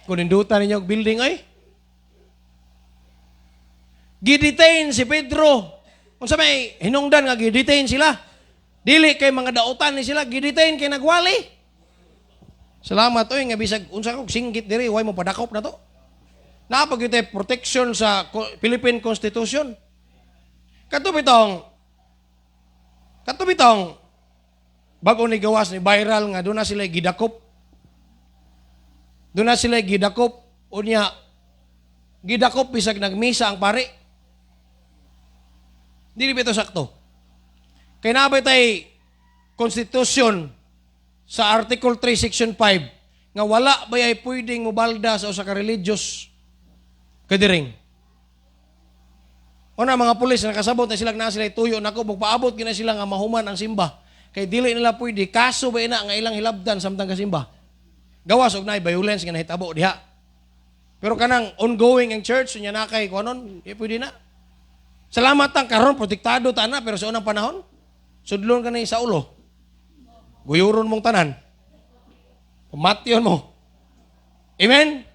Kung nindutan ninyo og building ay. Gidetain si Pedro. Unsa may hinungdan nga gidetain sila? Dili kay mga dautan ni sila, gidetain kay nagwali. Salamat oy nga bisag unsa kog singgit diri way mo padakop na to. Napag ite protection sa Philippine Constitution. Katubitong bago ni gawas ni viral nga doon na sila gidakop. Doon na sila gidakop unya gidakop bisag nagmisa ang pare. Dili bito sakto. Kay nabay tay Constitution sa Article 3, Section 5, nga wala ba ay pwedeng mubalda sa usa ka religious kadiring. Una mga pulis nakasabot na sila na sila tuyo nako magpaabot gina sila nga mahuman ang simba. Kay dili nila pwede kaso ba ina nga ilang hilabdan samtang kasimba. Gawas og naay violence nga nahitabo diha. Pero kanang ongoing ang church nya na kay kuanon, pwede na. Salamat ang karon protektado ta na pero sa unang panahon sudlon ka na sa ulo. Guyuron mong tanan. Pamation mo. Amen?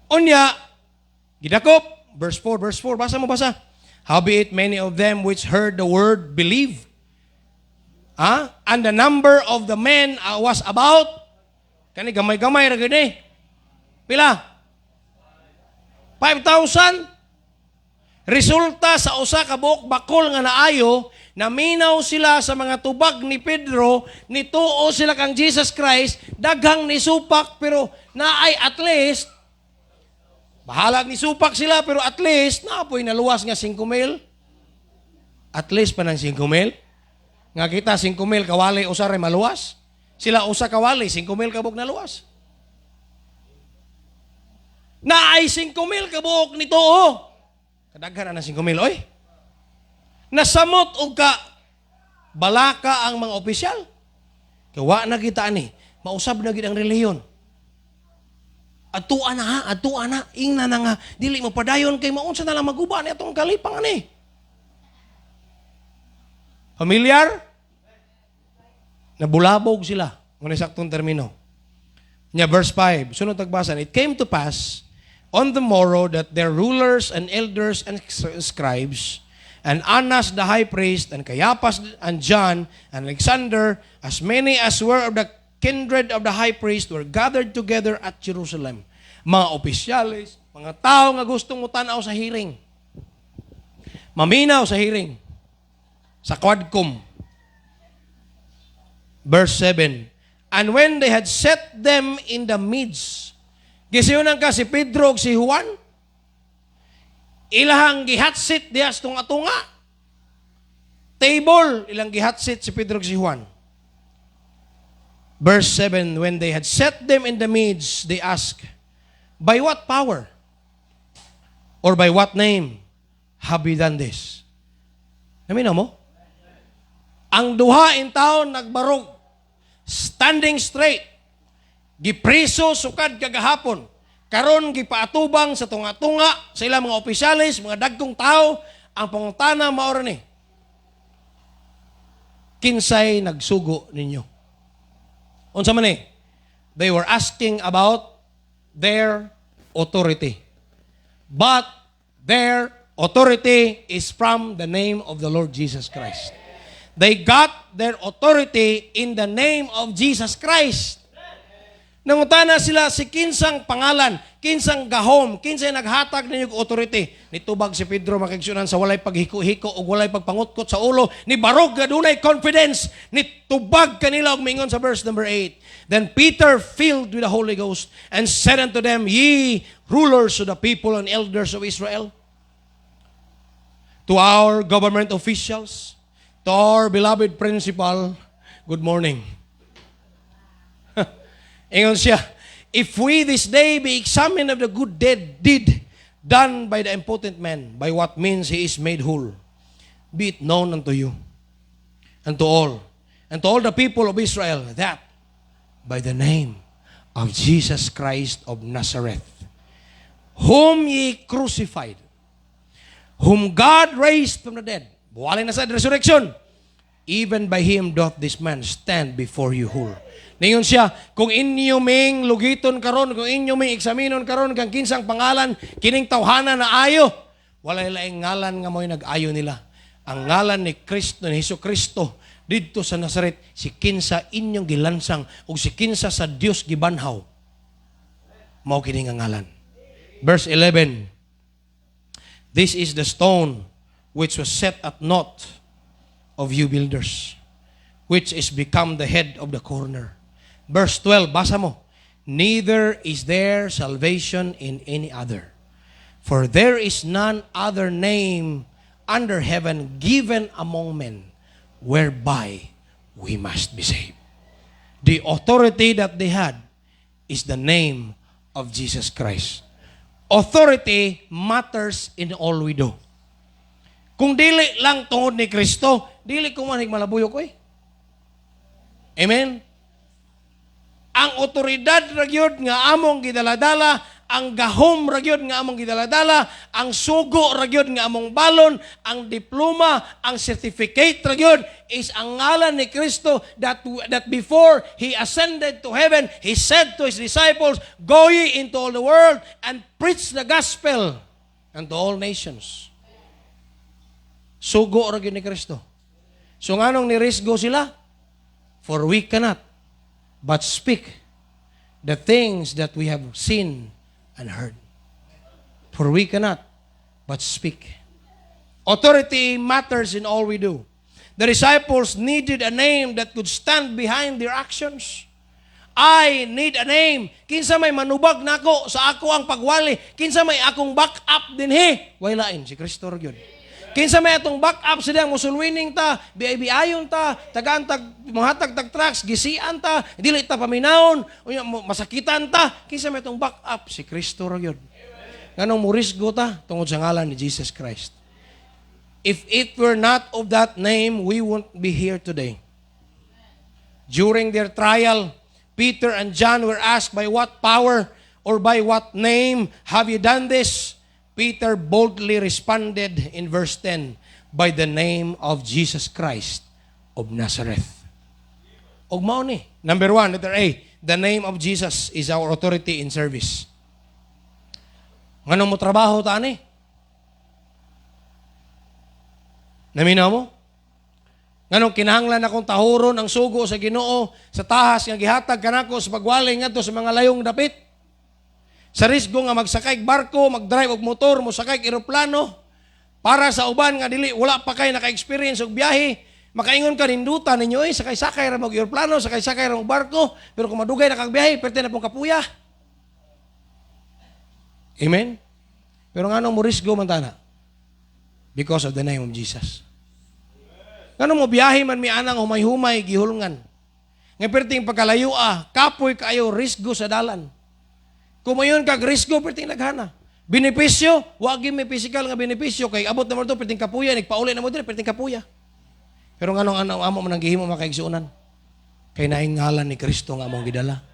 Unya, gidakop, verse 4, basa mo basa. Howbeit many of them which heard the word believe. And the number of the men was about, kani gamay-gamay ra gini. Pila? 5,000. Resulta sa usa ka buok bakol nga naayo, naminaw sila sa mga tubag ni Pedro, nituo sila kang Jesus Christ, daghang ni supak, pero naay at least, bahalag ni supak sila, pero at least, naapoy naluwas nga 5,000. At least pa ng 5,000. Nga kita, 5,000 kawali, usa rin maluwas. Sila usa kawali, 5,000 kabuk na luwas. Naay 5,000 kabuk nito, oh. Kadaghan na 5,000, oy. Nasamot o ka, balaka ang mga opisyal. Kawa na kita ni, mausab na gid ang reliyon. Atuan na ha, atuan na, ingna na nga, dili mo padayon kay maunsa na lang maguba ni atong kalipang ani. Familiar? Nabulabog sila. Kung saktong termino. Nya verse 5, sunod tagbasan, it came to pass on the morrow that their rulers and elders and scribes and Annas the high priest and Caiaphas and John and Alexander, as many as were of the kindred of the high priest, were gathered together at Jerusalem. Mga opisyalis, mga tao nga gustong mutanaw sa hearing. Maminaw sa hearing. Sa quadcom. Verse 7, and when they had set them in the midst, gisiunan ka si Pedro ug si Juan, ilahang gihatsit dias tung atunga. Table, ilang gihatsit si Pedro ug si Juan. Verse 7, when they had set them in the midst, they asked, by what power or by what name have we done this? Naminaw mo? Ang duha in taon nagbarog, standing straight, gipriso sukad kagahapon, karon gipaatubang sa tunga-tunga sa ilang mga opisyalis, mga dagkong tao, ang pangutana maoro ni. Kinsay nagsugo ninyo? Unsa man ni? They were asking about their authority. But their authority is from the name of the Lord Jesus Christ. They got their authority in the name of Jesus Christ. Nangutana sila si kinsang pangalan, kinsang gahom, kinsay naghatag ninyo authority. Nitubag si Pedro makigsunan sa walay paghiko-hiko o walay pagpangutkot sa ulo, ni barog nga dunay confidence, nitubag kanila og mingon sa verse number 8. Then Peter, filled with the Holy Ghost, and said unto them, ye rulers of the people and elders of Israel, to our government officials, to our beloved principal, good morning. Ingon siya, if we this day be examined of the good deed done by the impotent man, by what means he is made whole, be it known unto you, and to all the people of Israel, that by the name of Jesus Christ of Nazareth, whom ye crucified, whom God raised from the dead, buwalay na sa resurrection, even by him doth this man stand before you whole. Ningon siya, kung inyo ming lugiton karon, kung inyo ming eksaminon karon kang kinsang pangalan, kining tawhana na ayo, walay laing ngalan nga mo'y nag-ayo nila. Ang ngalan ni Kristo, ni Hesus Kristo, dito sa Nazaret, si kinsa inyong gilansang, o si kinsa sa Dios gibanhaw, mao kining nga ngalan. Verse 11, this is the stone which was set at naught of you builders, which is become the head of the corner. Verse 12, basa mo. Neither is there salvation in any other, for there is none other name under heaven given among men whereby we must be saved. The authority that they had is the name of Jesus Christ. Authority matters in all we do. Kung dili lang tungod ni Kristo, dili ko man higmalabuyo ko eh. Amen? Ang otoridad ragyod nga among gidaladala, ang gahom ragyod nga among gidaladala, ang sugo ragyod nga among balon, ang diploma, ang certificate ragyod is ang ngalan ni Kristo that before He ascended to heaven, He said to His disciples, go ye into all the world and preach the gospel unto all nations. Sugo ragyod ni Kristo. So nganong nirisgo sila? For we cannot but speak the things that we have seen and heard. For we cannot but speak. Authority matters in all we do. The disciples needed a name that could stand behind their actions. I need a name. Kinsa may manubag nako sa ako ang pagwali. Kinsa may akong backup dinhi. Wailain si Kristo gyud. Kinsa may atong backup sa diyang musulwining ta, biay-biayon ta, tagaan tag mahatag tag trucks, gisian ta, dili ta paminawon, masakitan ta. Kinsa may atong backup si Kristo gyud. Nganong murisgo ta tungod sa ngalan ni Jesus Christ. If it were not of that name, we won't be here today. During their trial, Peter and John were asked, by what power or by what name have you done this? Peter boldly responded in verse 10, by the name of Jesus Christ of Nazareth. Og mao ni, number 1, letter A, the name of Jesus is our authority in service. Nganong mo trabaho ta ani? Naminaw mo? Nganong kinahanglan akong tahuron ang sugo sa Ginoo sa tahas nga gihatag kanako sa pagwali ngadto sa mga layong dapit? Sa risgo nga magsakay barko, magdrive og motor, mosakay eroplano para sa uban nga dili wala pa kay naka-experience og biyahe, makaingon ka ninduta ninyo sakay-sakay ra mag eroplano, sakay-sakay ra mag barko, pero kung madugay na kag biyahe, perte na pong kapuya. Amen. Pero nganong mo risgo man tana? Because of the name of Jesus. Ngano mo biyahe man mi anang humay-humay gihulngan. Nga perting pagkalayo kapoy kayo risgo sa dalan. Kung mayon kag risgo perting naghana. Benepisyo, wa gyud may physical nga benepisyo kay abot na mo to perting kapuya, nagpauli na mo dire perting kapuya. Pero nganong amo man ang gihimo makaigsuonan? Kay naing ngalan ni Kristo nga among gidala.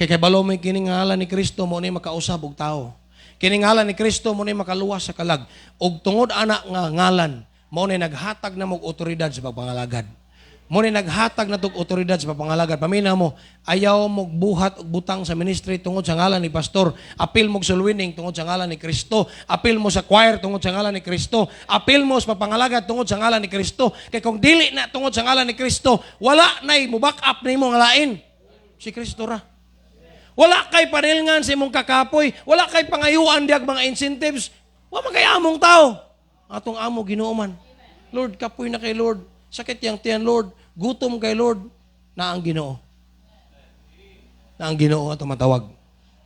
Kay balo may kining ngalan ni Kristo mo ni makausab og tao. Kining ngalan ni Kristo mo ni makaluwas sa kalag. Og tungod ana nga ngalan, mo ni naghatag na mog otoridad sa pagpangalagad. Mo ni naghatag na tog otoridad sa pagpangalagad. Pamina mo, ayaw mog buhat og butang sa ministry tungod sa ngalan ni pastor. Apil mog sulwining tungod sa ngalan ni Kristo. Apil mo sa choir tungod sa ngalan ni Kristo. Apil mo sa pagpangalagad tungod sa ngalan ni Kristo. Kay kung dili na tungod sa ngalan ni Kristo, wala nay mo back up nimo nga lain. Si Kristo ra. Wala kay panilngan sa imong kakapoy. Wala kay pangayuan diag mga incentives. Wa man kay among tao. Atong amo Ginoo man. Lord, kapoy na kay Lord. Sakit yang tiyan, Lord. Gutom kay Lord. Na ang Ginoo. Na ang Ginoo atong matawag.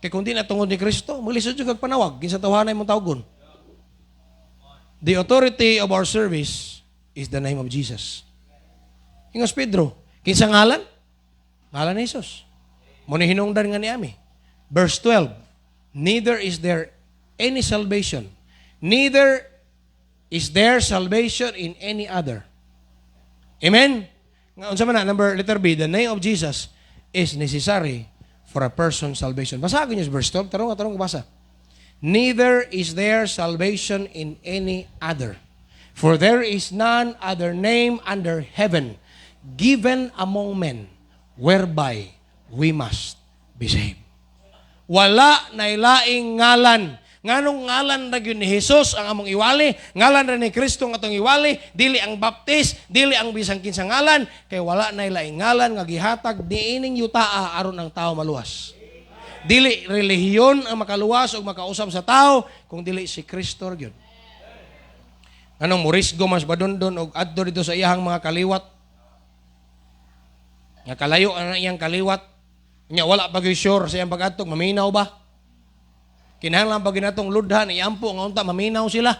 Kay kung di na tungod ni Kristo, maglisod yung kagpanawag. Kinsa tawhanay mong tawgon. The authority of our service is the name of Jesus. Ingos Pedro, kinsa ngalan? Ngalan ni Jesus. Muna hinungdan nga ni Ami. Verse 12, neither is there any salvation. Neither is there salvation in any other. Amen? Unsa man na, letter B, the name of Jesus is necessary for a person's salvation. Basagin niyo verse 12. Tarong basa. Neither is there salvation in any other. For there is none other name under heaven given among men whereby we must be saved. Wala na ilaing ngalan. Nganong ngalan na yun ni Jesus ang among iwali, ngalan na ni Kristo ang atong iwali, dili ang baptis, dili ang bisang kinsang ngalan, kay wala na ilaing ngalan nga gihatag diining yutaa aron ang tao maluwas. Dili relihiyon ang makaluwas o makausap sa tao, kung dili si Kristo gyud. Anong murisgo mas badondon og adto dito sa iyang mga kaliwat. Nga kalayo ang iyang kaliwat. Nya wala pa gyud sure sa iyang pag-adtog, maminaw ba? Kinahanglan pa ginatong ludhan, iampo nga unta maminaw sila.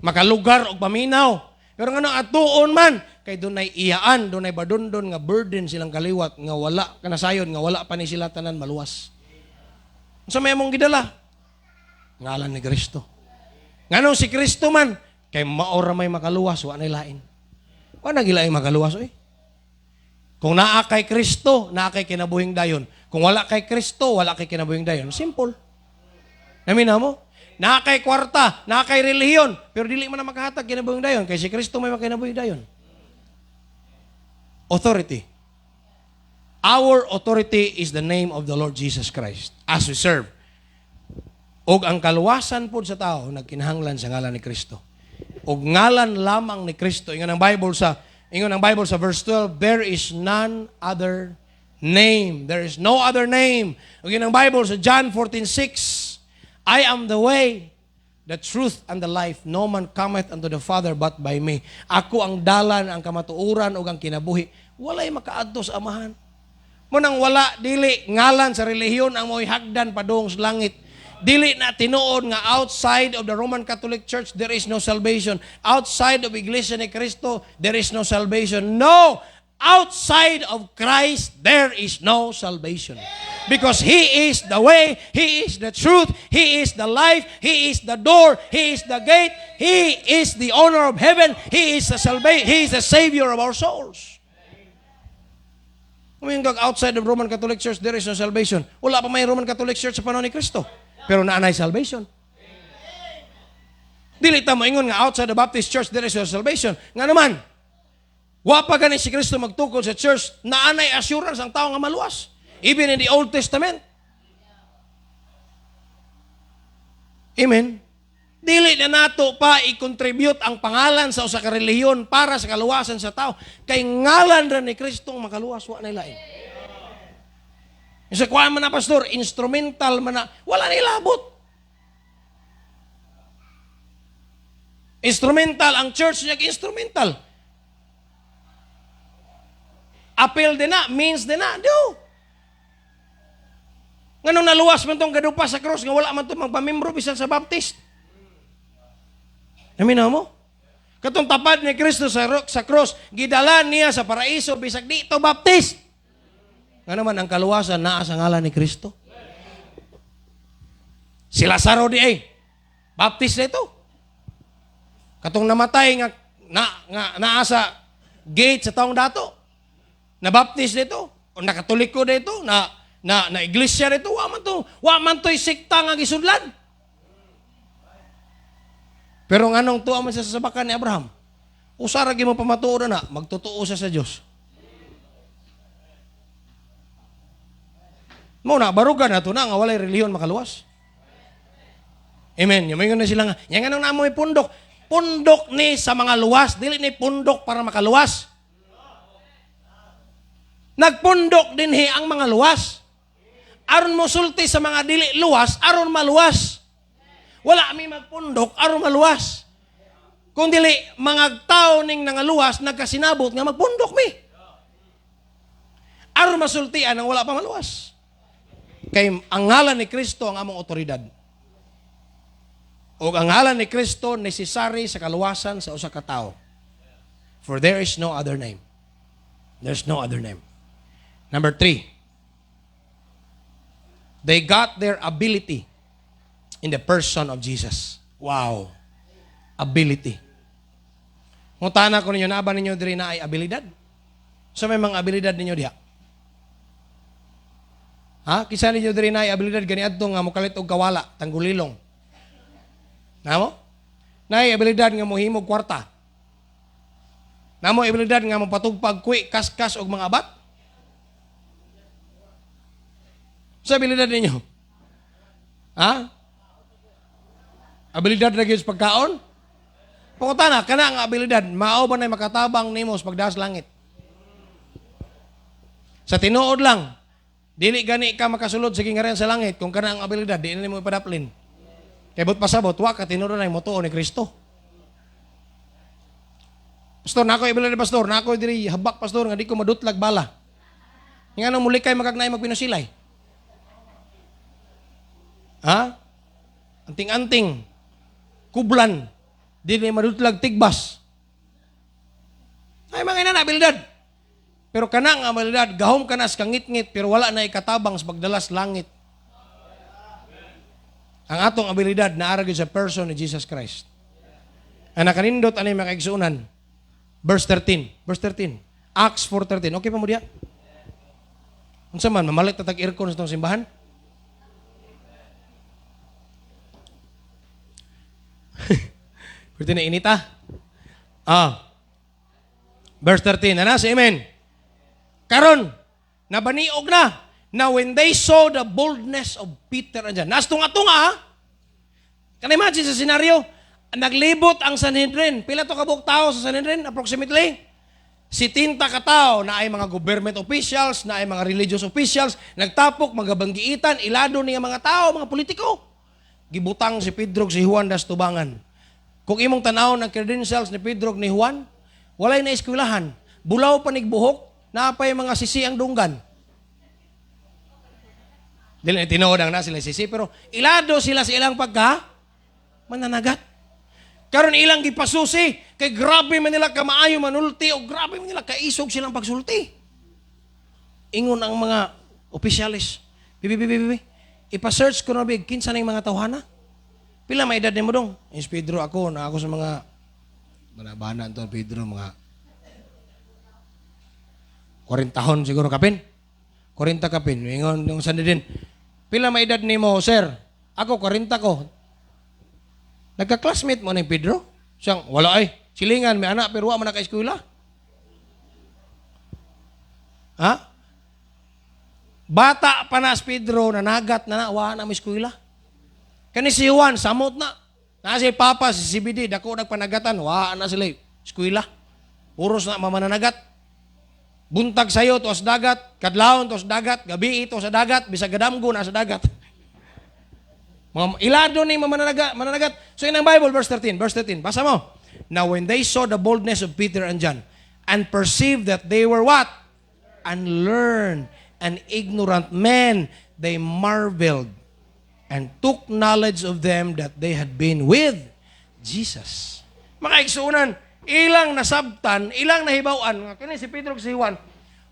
Makalugar og paminaw. Pero nga nang atuon man, kay dunay iyaan, dunay badondon nga burden silang kaliwat nga wala kanasayon nga wala pa ni sila tanan maluwas. Unsa may among gidala? Ngalan ni Kristo. Nganong si Kristo man kay maora may makaluwas wa nay lain. Wa na gilaing makaluwas oy. Kung naa kay Kristo, naa kay kinabuhing dayon. Kung wala kay Kristo, wala kay kinabuhing dayon. Simple. Namin mo? Na kay kwarta, na kay relihiyon, pero dili man na makahatag kinabuhing dayon kay si Kristo may makinabuhing dayon. Authority. Our authority is the name of the Lord Jesus Christ as we serve. Og ang kaluwasan po sa tao nagkinahanglan sa ngalan ni Kristo. Og ngalan lamang ni Kristo. Ingon ang Bible sa verse 12, there is none other name. There is no other name. Og ang Bible sa John 14:6, I am the way, the truth, and the life. No man cometh unto the Father but by me. Ako ang dalan, ang kamatuoran, ug ang kinabuhi. Walay makaadto sa Amahan. Munang wala, dili ngalan sa relihiyon ang mo'y hagdan padung sa langit. Dili na tinuod nga outside of the Roman Catholic Church, there is no salvation. Outside of Iglesia ni Cristo, there is no salvation. No! Outside of Christ, there is no salvation. Because He is the way, He is the truth, He is the life, He is the door, He is the gate, He is the owner of heaven, He is the He is the Savior of our souls. Kung outside of Roman Catholic Church, there is no salvation. Wala pa may Roman Catholic Church sa panahon ni Kristo. Pero naanay salvation. Dili ta moingon nga outside the Baptist Church, there is no salvation. Nga naman, wa pa gani si Kristo magtukod sa church, naanay assurance ang tao nga maluwas. Even in the Old Testament. Amen. Dili na nato pa i-contribute ang pangalan sa usa ka relihiyon para sa kaluwasan sa tao. Kay ngalan ra ni Kristo ang makaluwas, wa na lain. Isa kuha man na pastor, instrumental man na, wala nila abot. Instrumental, ang church niya instrumental. Appeal din na, means din na, do. Nganong naluwas man itong gadupa sa cross, nga wala man itong magpamembro bisan sa Baptist. Naminaw mo? Katong tapad ni Kristo sa cross, gidalan niya sa paraiso, bisag dito Baptist. Nga naman ang kaluwasan naa sa ngalan ni Kristo. Si Lazaro di ay Baptist nito. Katong namatay nga naa sa gate sa taong dato. Na Baptist nito o nakatoliko dito na iglesia dito wa man to sekta nga gisudlan. Pero nganong tuwa man sa sabakan ni Abraham? Usa ra gyud mo pamatuod na magtotoo siya sa Dios. Mo na barugan nato na nga walay relihiyon makaluwas. Amen. Yumingon na sila nga, yang anong namo pundok. Pundok ni sa mga luwas, dili ni pundok para makaluwas. Nagpundok din ang mga luwas. Aron mo sulti sa mga dili luwas, aron maluwas. Wala mi magpundok, aron maluwas. Kung dili mga tao ning nangaluwas, nagkasinabot nga magpundok mi. Aron masultian ang wala pa maluwas. Kay ang ngalan ni Kristo ang among otoridad. O ang ngalan ni Kristo necessary sa kaluwasan sa usa ka tawo. For there is no other name. There's no other name. Number 3. They got their ability in the person of Jesus. Wow. Ability. Ngutana ko ninyo, naaba ninyo diri na ay abilidad? So may mga abilidad ninyo diha? Ha? Kisa ninyo diri na ay abilidad ganiadto nga mokalit og kawala, tanggulilong. Namo? Nay abilidad nga mohimog kwarta. Namo abilidad nga mopatugpag kuwi, kaskas og mga abat? Sa abilidad ninyo? Ha? Abilidad na gyud sa pagkaon? Pangutana, kana nga abilidad, mao ba na makatabang nimo sa pagdaas langit? Sa tinuod lang, dili gani ka makasulod sa gingharian sa langit kung kana ang abilidad, di na nimo ipadaplin. Kay but pasabot, wa ka tinuod na mo tuo ni Kristo. Pastor, nako abilidad pastor, nako diri habak pastor nga di ko madutlag bala. Nga nang muli kay magagnay magpinusilay. Ha? Anting-anting. Kublan. Di na madutlag tigbas. Ay mga ina abilidad. Pero kana nga abilidad, gahom ka na sa kangit-ngit, pero wala na ikatabang sa pagdalas langit. Ang atong abilidad na aragod sa person ni Jesus Christ. Ang nakanindot anay makaigsuunan. Verse 13. Verse 13. Acts 4:13. Okay pa mo diya? Unsa man mamalit ta tag aircon sa tong simbahan? Pwede na inita. Verse 13. Ano? Say amen. Karon, nabaniog na. Now when they saw the boldness of Peter and John. Nastunga-tunga ha? Can you imagine sa senaryo? Naglibot ang Sanhedrin. Pila to kabuk tao sa Sanhedrin? Approximately? 70 ka tao na ay mga government officials, na ay mga religious officials, nagtapok, magabanggiitan, ilado niya mga tao, mga politiko. gibutang si Pedro ug si Juan das tubangan. Kung imong tanaw ng credentials ni Pedro ug ni Juan, walay na eskwelahan. Bulaw pa nigbuhok, naapay mga sisi ang dunggan. Dili na tinuod ang na sila sisi, pero ilado sila sa ilang pagka mananagat. Karon ilang gipasusi, kay grabe man nila kamaayo manulti o grabe man nila kaisog silang pagsulti. Ingon ang mga opisyalis, bibi, ipa-search ko na big, kinsa na yung mga tawhana? Pila may edad mo dong? Is Pedro ako, na ako sa mga bana to Pedro, mga 40 tahon siguro kapin. 40 kapin. Ingon yung sandi din. Pila may edad nimo, sir? Ako 40 ko. Nagka-classmate mo na yung Pedro? Siyang, wala ay. Silingan, may anak, pero wala man naka-eskwela. Ha? Bata pa na si Pedro, nanagat na wala na may eskwela. Kani si Juan, samot na. Na si Papa, si CBD, dako nagpanagatan, wala na sila eskwela. Puros na mamananagat. Buntag sayo to sa dagat, kadlawon to sa dagat, gabi ito sa dagat, bisag gadamgo na sa dagat. Mga ilado ni mananagat. So in ang Bible, verse 13, basa mo. Now when they saw the boldness of Peter and John and perceived that they were what? Unlearned and ignorant men, they marveled and took knowledge of them that they had been with Jesus. Mga igsuunan, ilang nasabtan, ilang nahibawan, kini si Pedro si Juan,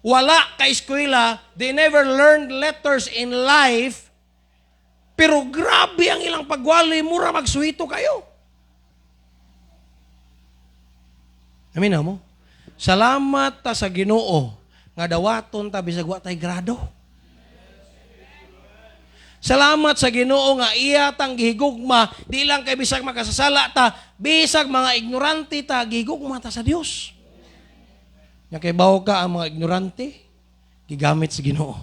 wala ka eskwela, they never learned letters in life, pero grabe ang ilang pagwali, mura magsuhito kayo. Amin mo? Salamat ta sa Ginoo nga dawaton ta bisag wa tay grado. Salamat sa Ginoo nga iya tang gihigugma, di lang kay bisag makasasala ta, bisag mga ignorante ta, gihigugma ta sa Dios. Nya kay bawo ka ang mga ignorante, gigamit sa Ginoo.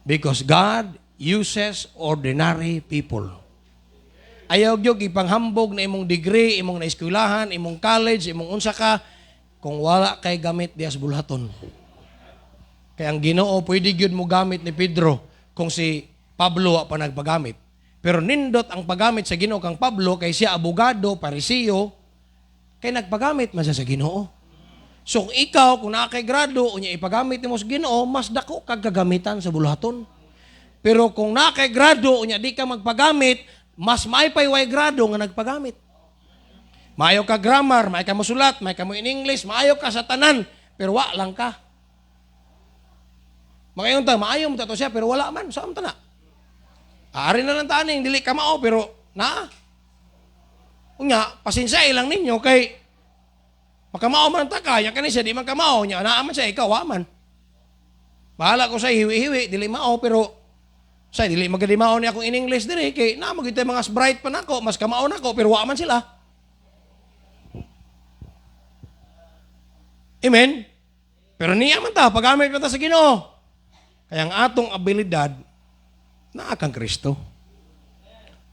Because God uses ordinary people. Ayaw gyud ipanghambog na imong degree, imong naeskwelahan, imong college, imong unsa ka kung wala kay gamit dias bulhaton. Kay ang Ginoo pwede gyud mo gamit ni Pedro kung si Pablo pa nagpagamit. Pero nindot ang paggamit sa Ginoo kang Pablo kay siya abogado, parisiyo, kay nagpagamit man siya sa Ginoo. So kung ikaw kung naa kay grado unya ipagamit nimo sa Ginoo, mas dako kag kagamitan sa bulhaton. Pero kung naa kay grado unya di ka magpagamit, mas maaypay way grado nga nagpagamit. Maayo ka grammar, maayo ka musulat, maayo ka mo in English, maayo ka sa tanan, pero wa lang ka. Magayon ta, maayo mo tato siya, pero wala man, saan ta na? Aari na lang taning, dili ka mao, pero na. Unya, pasinsay lang ninyo, kay makamao man ta ka, yan siya, di man kamao, nya, naaman siya, ikaw, wa man. Bahala ko sa hiwi-hiwi, dili mao, pero say, dili magadimaon niya akong in English diri kay na magita mga bright pa nako, mas kamao nako pero wa man sila. Amen. Pero niya man ta pagamit man ta sa Ginoo. Kaya ang atong abilidad naa kang Kristo.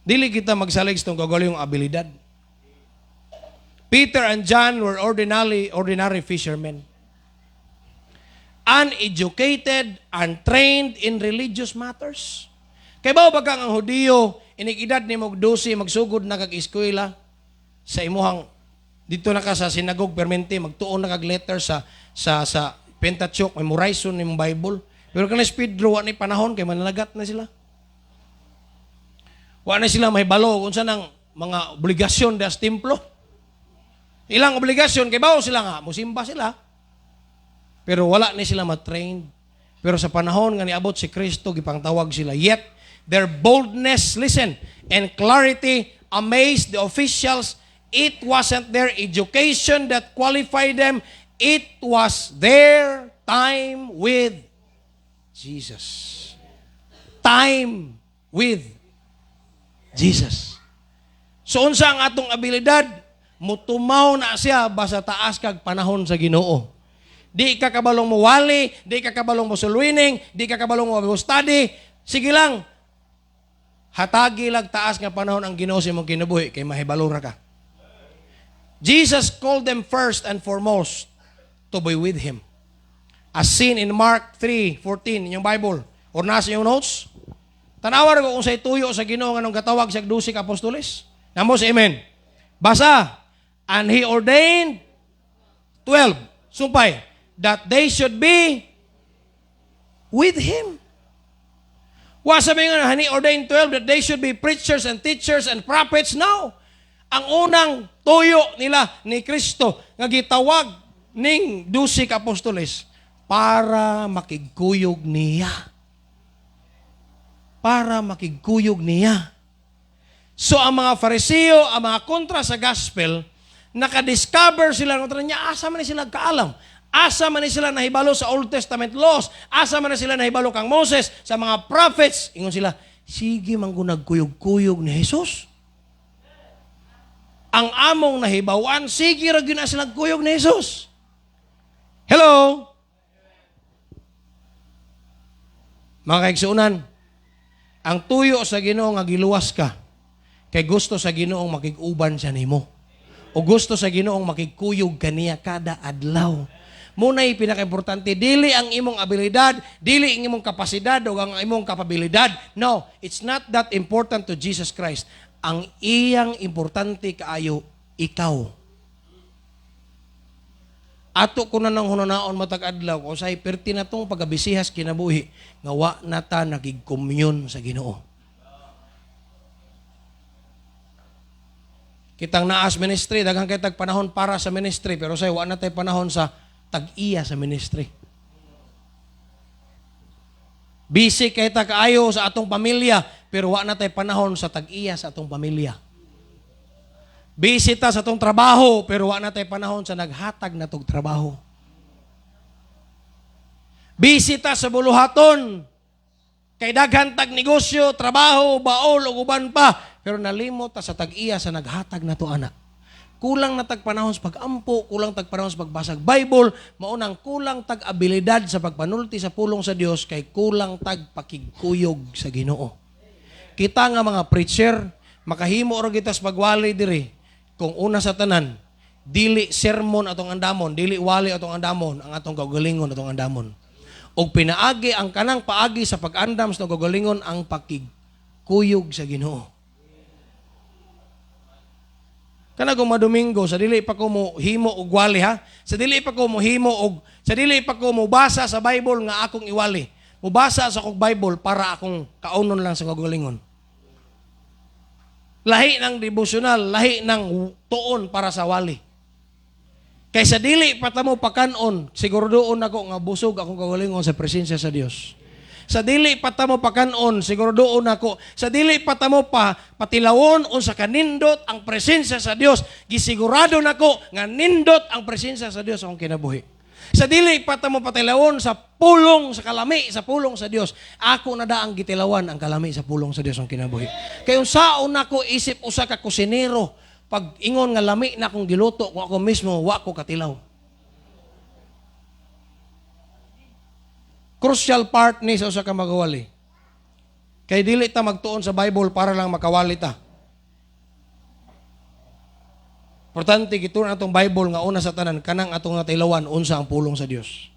Dili kita magsalig sa gagawin yung abilidad. Peter and John were ordinary fishermen. Uneducated, untrained in religious matters. Kay ba bagang ang Hudiyo, inig-edad ni mog 12, magsugod na kag eskwela sa imuhang dito na ka sa sinagog permente, magtuon na kag letter sa Pentateuch, memorization ni mong Bible. Pero kana si Pedro wa ni panahon kay manalagat na sila. Wa na sila may balo unsa nang mga obligasyon das templo. Ilang obligasyon kay bawo sila nga mosimba sila. Pero wala ni sila matrained. Pero sa panahon nga niabot si Kristo, gipangtawag sila. Yet, their boldness, listen, and clarity amazed the officials. It wasn't their education that qualified them. It was their time with Jesus. Time with Jesus. So, unsa ang atong abilidad? Mutumaw na siya basta taas kag panahon sa Ginoo. Di ka kabalong mo wali, di ka kabalong mo sulwining, di ka kabalong mo study. Sige lang. Hatagi lang taas nga panahon ang Ginoo sa imong kinabuhi kay mahibalo ra ka. Jesus called them first and foremost to be with Him. As seen in Mark 3:14 in yung Bible or nasa yung notes. Tanawar ko kung sa ituyo sa Ginoo nga nung katawag siya 12 ka apostoles. Namo si amen. Basa. And he ordained 12. Sumpay. That they should be with him. Wa sabi nga, he ordained 12 that they should be preachers and teachers and prophets. No. Ang unang tuyo nila ni Kristo nga gitawag ning 12 ka apostoles para makigkuyog niya. Para makigkuyog niya. So ang mga Fariseo, ang mga kontra sa gospel, nakadiscover sila ng niya, asa man sila kaalam. Asa man sila nahibalo sa Old Testament laws. Asa man sila nahibalo kang Moses, sa mga prophets. Ingon sila, sige man kung nagkuyog-kuyog ni Jesus. Ang among nahibawan, sige ra gyud na sila nagkuyog ni Jesus. Hello? Mga kaigsuunan, ang tuyo sa Ginoo nga giluwas ka, kay gusto sa Ginoong makig-uban siya nimo. O gusto sa Ginoong makigkuyog kaniya kada adlaw. Muna'y pinaka-importante, dili ang imong abilidad, dili ang imong kapasidad o ang imong kapabilidad. No, it's not that important to Jesus Christ. Ang iyang importante kaayo, ikaw. Ato ko na nang hununaon matag adlaw, o say perti na tong pagabisihas kinabuhi, nga wa na ta nakig-commune sa Ginoo. Kitang naas ministry, daghang kay tag panahon para sa ministry, pero say wa na tay panahon sa tag-iya sa ministry. Busy kay ta kaayo sa atong pamilya, pero wa na tay panahon sa tag-iya sa atong pamilya. Busy ta sa atong trabaho, pero wa na tay panahon sa naghatag na tog trabaho. Busy ta sa buluhaton, kay daghan tag negosyo, trabaho, baol ug uban pa, pero nalimot ta sa tag-iya sa naghatag na to anak. Kulang na tag panahon sa pag-ampo, kulang tag panahon sa pagbasag Bible, maunang kulang tag abilidad sa pagpanulti sa pulong sa Dios, kay kulang tag pakigkuyog sa Ginoo. Kita nga mga preacher, makahimo ra kita sa pagwali diri. Kung una sa tanan, dili sermon atong andamon, dili wali atong andamon, ang atong kagalingon atong andamon. Og pinaagi ang kanang paagi sa pag-andam sa kagalingon ang pakigkuyog sa Ginoo. Kana kung madomingo, sa dili pa ko mo himo og wali ha. Sa dili pa ko mo himo og sa dili pa ko mo basa sa Bible nga akong iwali. Mubasa sa akong Bible para akong kaunon lang sa kagalingon. Lahi ng devotional, lahi ng tuon para sa wali. Kaysa dili pa ta mo pakanon, siguro doon ako nga busog akong kagalingon sa presensya sa Dios. Sa dili pa ta mo pakanon, siguro doon ako. Sa dili pa ta mo patilawon unsa kanindot ang presensya sa Dios, gisigurado nako nga nindot ang presensya sa Dios akong kinabuhi. Sa dili pa ta mo patilawon sa pulong sa kalami sa pulong sa Dios, ako na daang gitilawan ang kalami sa pulong sa Dios akong kinabuhi. Kay unsaon nako isip usa ka kusinero, pag ingon nga lami na akong giluto kung ako mismo wa ko katilaw. Crucial part ni sa usa ka magawali. Kay dili ta magtuon sa Bible para lang makawali ta. Importante gituon atong Bible nga una sa tanan kanang atong natilawan unsa ang pulong sa Dios.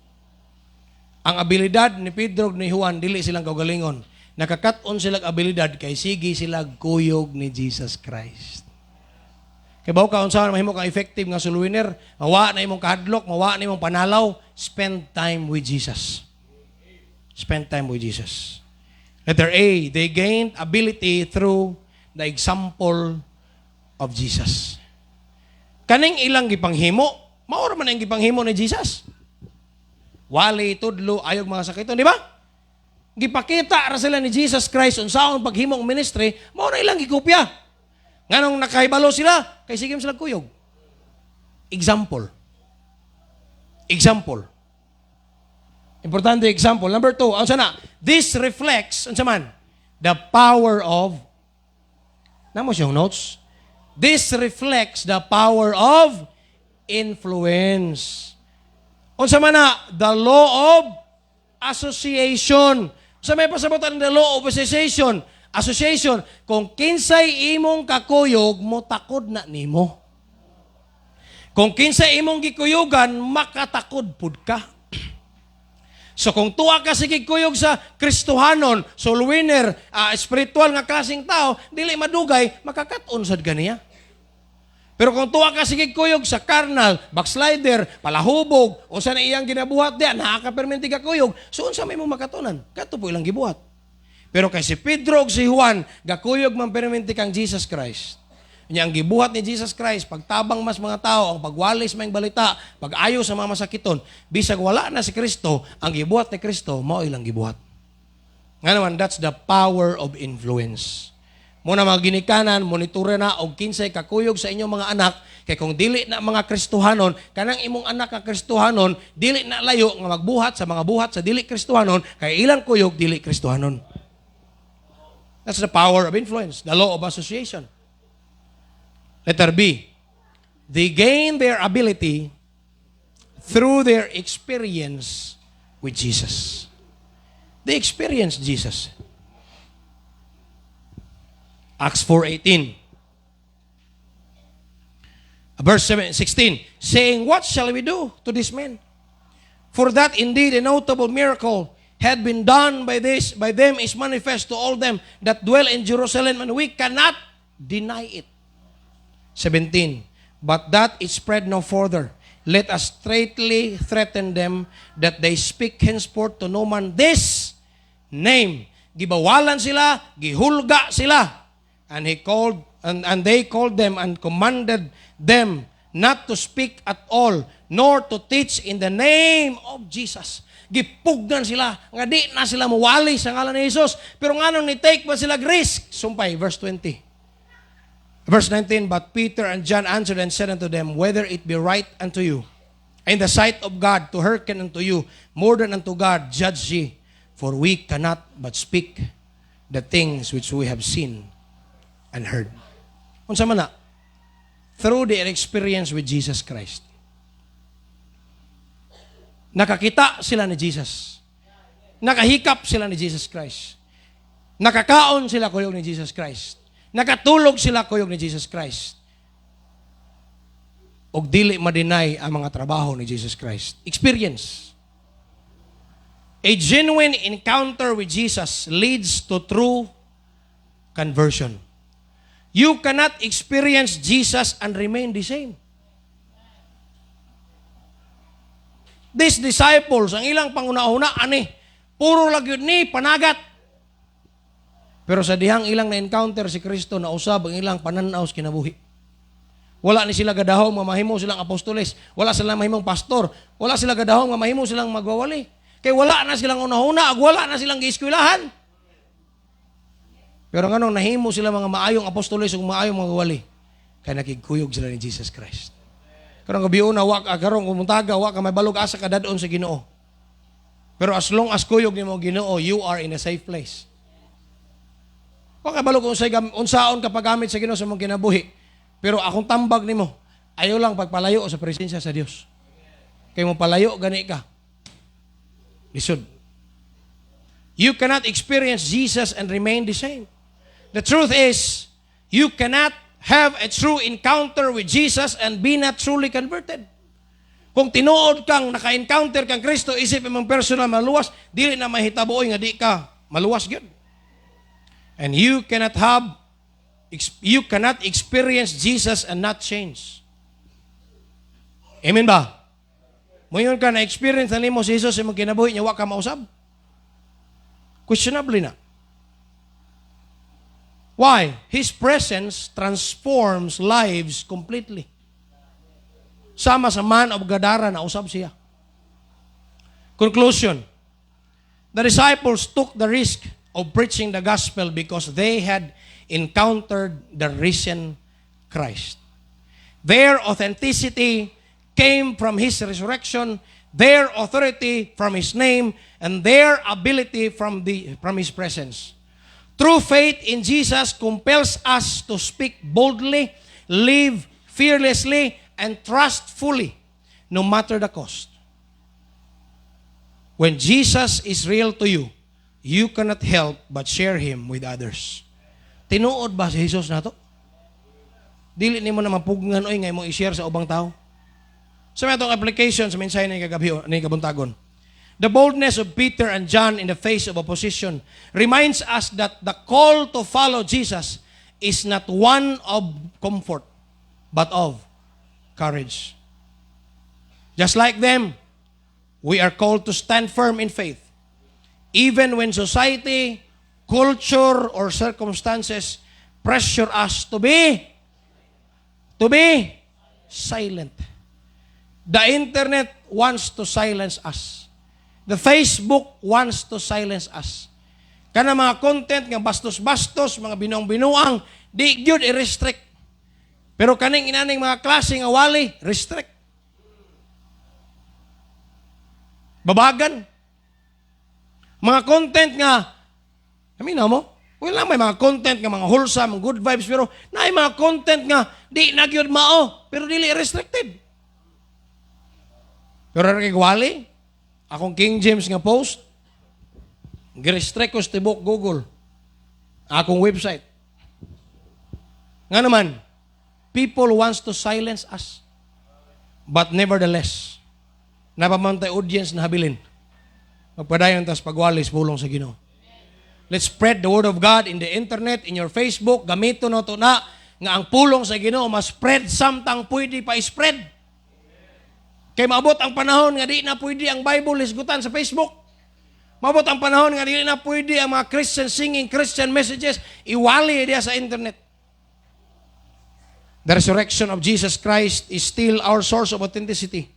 Ang abilidad ni Pedro ug ni Juan dili silang kagalingon. Nakakat-on silang abilidad kay sige sila kuyog ni Jesus Christ. Kay bawo ka unsa mahimo kang effective nga sulwiner, mawa na imong kahadlok, mawa na imong panalaw, spend time with Jesus. Spend time with Jesus. Letter A, they gained ability through the example of Jesus. Kaning ilang gipanghimo, maura man ang gipanghimo ni Jesus. Wali, tudlo, ayog mga sakiton, di ba? Gipakita ra sila ni Jesus Christ unsaon paghimong ministry, maura ilang gikopya. Nganong nakahibalo sila, kay sige sila kuyog. Example. Example. Importante example. Number 2, ang sana, this reflects, unsa man, the power of, namos yung notes, this reflects the power of influence. Unsa man na, the law of association. Sa may pasabutan the law of association, kung kinsay imong kakuyog, mo takod na nimo. Kung kinsay imong gikuyugan, makatakod pud ka. So kung tuwa ka sige kuyog sa Kristohanon, soul winner, spiritual nga klaseng tao, dili madugay, makakaton sad ganiya. Pero kung tuwa ka sige kuyog sa carnal, backslider, palahubog, unsa na iyang ginabuhat diyan, nakakaperminti ka kuyog, so unsa may mo makatunan? Kato po ilang gibuhat. Pero kay si Pedro ug si Juan, gakuyog man perminti kang Jesus Christ. Nya ang gibuhat ni Jesus Christ, pagtabang mas mga tao, ang pagwalis may balita, pag-ayo sa mga masakiton, bisag wala na si Kristo, ang gibuhat ni Kristo, mao ilang gibuhat. Nga naman, that's the power of influence. Muna mga ginikanan, monitore na og kinsay kakuyog sa inyong mga anak, kay kung dili na mga Kristohanon, kanang imong anak nga Kristohanon, dili na layo nga magbuhat sa mga buhat sa dili Kristohanon, kay ilang kuyog dili Kristohanon. That's the power of influence, the law of association. Letter B, they gain their ability through their experience with Jesus. They experienced Jesus. Acts 4:18. Verse 16, saying, what shall we do to this man? For that indeed a notable miracle had been done by them is manifest to all them that dwell in Jerusalem, and we cannot deny it. 17, but that it spread no further. Let us straightly threaten them that they speak henceforth to no man this name. Gibawalan sila, gihulga sila. And he called, and they called them and commanded them not to speak at all, nor to teach in the name of Jesus. Gipugnan sila, nga di na sila mawali sa ngalan ni Jesus. Pero nga nung ni-take ba sila risk? Sumpay, verse 20. Verse 19, but Peter and John answered and said unto them, whether it be right unto you, in the sight of God, to hearken unto you, more than unto God, judge ye. For we cannot but speak the things which we have seen and heard. Unsa man na? Through their experience with Jesus Christ. Nakakita sila ni Jesus. Nakahikap sila ni Jesus Christ. Nakakaon sila kuyog ni Jesus Christ. Nakatulog sila kuyog ni Jesus Christ. Og dili ma-deny ang mga trabaho ni Jesus Christ. Experience. A genuine encounter with Jesus leads to true conversion. You cannot experience Jesus and remain the same. These disciples, ang ilang panguna-una, puro lang yun ni panagat. Pero sa dihang ilang na-encounter si Kristo, na usab ang ilang pananaw sa kinabuhi. Wala ni sila gadahong mamahimo silang apostoles. Wala silang mahimong pastor. Wala sila gadahong mamahimo silang magwawali. Kaya wala na silang unahuna, ag wala na silang giiskwilahan. Pero nganong nahimo sila mga maayong apostoles ug maayong mga wali, kaya nakigkuyog sila ni Jesus Christ. Karong gabiuna wa karong kumuntaga wa ka may balog asa ka dadon sa Ginoo. Pero as long as kuyog nimo Ginoo, you are in a safe place. Wa ka balog unsaon ka paggamit sa Ginoo sa mong kinabuhi. Pero akong tambag nimo, ayaw lang pagpalayo sa presensya sa Dios. Kay mo palayo gani ka. Lisod. You cannot experience Jesus and remain the same. The truth is, you cannot have a true encounter with Jesus and be not truly converted. Kung tinuod kang naka-encounter kang Kristo, isip mong personal maluwas, dili na mahitaboy nga di ka maluwas gyud. And you cannot experience Jesus and not change. Amen ba? Moyon ka na experience na nimo si Jesus imong kinabuhi nya wa ka mausab. Questionably na. Why? His presence transforms lives completely. Sama sa man of Gadara na usab siya. Conclusion. The disciples took the risk of preaching the gospel because they had encountered the risen Christ. Their authenticity came from His resurrection, their authority from His name, and their ability from His presence. True faith in Jesus compels us to speak boldly, live fearlessly, and trust fully, no matter the cost. When Jesus is real to you, you cannot help but share Him with others. Tinuod ba si Jesus na to? Dili nimo na mapugngan oy nga imong i-share sa ubang tao. Sa mga itong application sa mensahe ni kagabi ni kabuntagon. The boldness of Peter and John in the face of opposition reminds us that the call to follow Jesus is not one of comfort, but of courage. Just like them, we are called to stand firm in faith, even when society, culture, or circumstances pressure us to be silent. The internet wants to silence us. The Facebook wants to silence us. Kana mga content nga bastos-bastos, mga binuang-binuang, di gyud i-restrict. Pero kaning inaning mga klase nga wali, restrict. Babagan. Mga content nga, na mo, wala may mga content nga mga wholesome, good vibes, pero naay mga content nga di na gyud mao, pero dili restricted. Pero kay wali, akong King James nga post, gi-restrict ko sa tibok Google. Akong website. Nga naman, people wants to silence us. But nevertheless, napamantay audience na habilin. Magpadayon tas pagwalis pulong sa Ginoo. Let's spread the word of God in the internet, in your Facebook. Gamito no to na nga ang pulong sa Ginoo mas spread samtang pwede pa i-spread. Kay maabot ang panahon nga di na pwede ang Bible hisgutan sa Facebook. Maabot ang panahon nga di na pwede ang mga Christian singing Christian messages iwali diya sa internet. The resurrection of Jesus Christ is still our source of authenticity.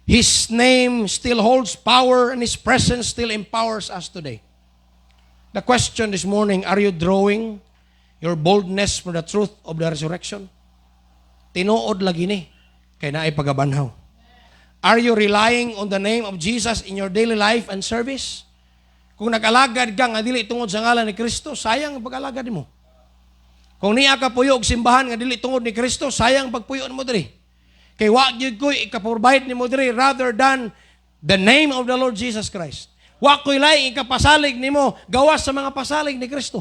His name still holds power and His presence still empowers us today. The question this morning, are you drawing your boldness from the truth of the resurrection? Tinuod lagi ni, kay naay pagabanhaw. Are you relying on the name of Jesus in your daily life and service? Kung nag-alagad ka nga dili tungod sa ngalan ni Kristo, sayang ang pag-alagad mo. Kung niya ka puyo og simbahan nga dili tungod ni Kristo, sayang pagpuyo mo diri. Kay wa gyud ko ika-provide nimo diri rather than the name of the Lord Jesus Christ. Wa ko'y laing ikapasalig nimo gawas sa mga pasalig ni Kristo.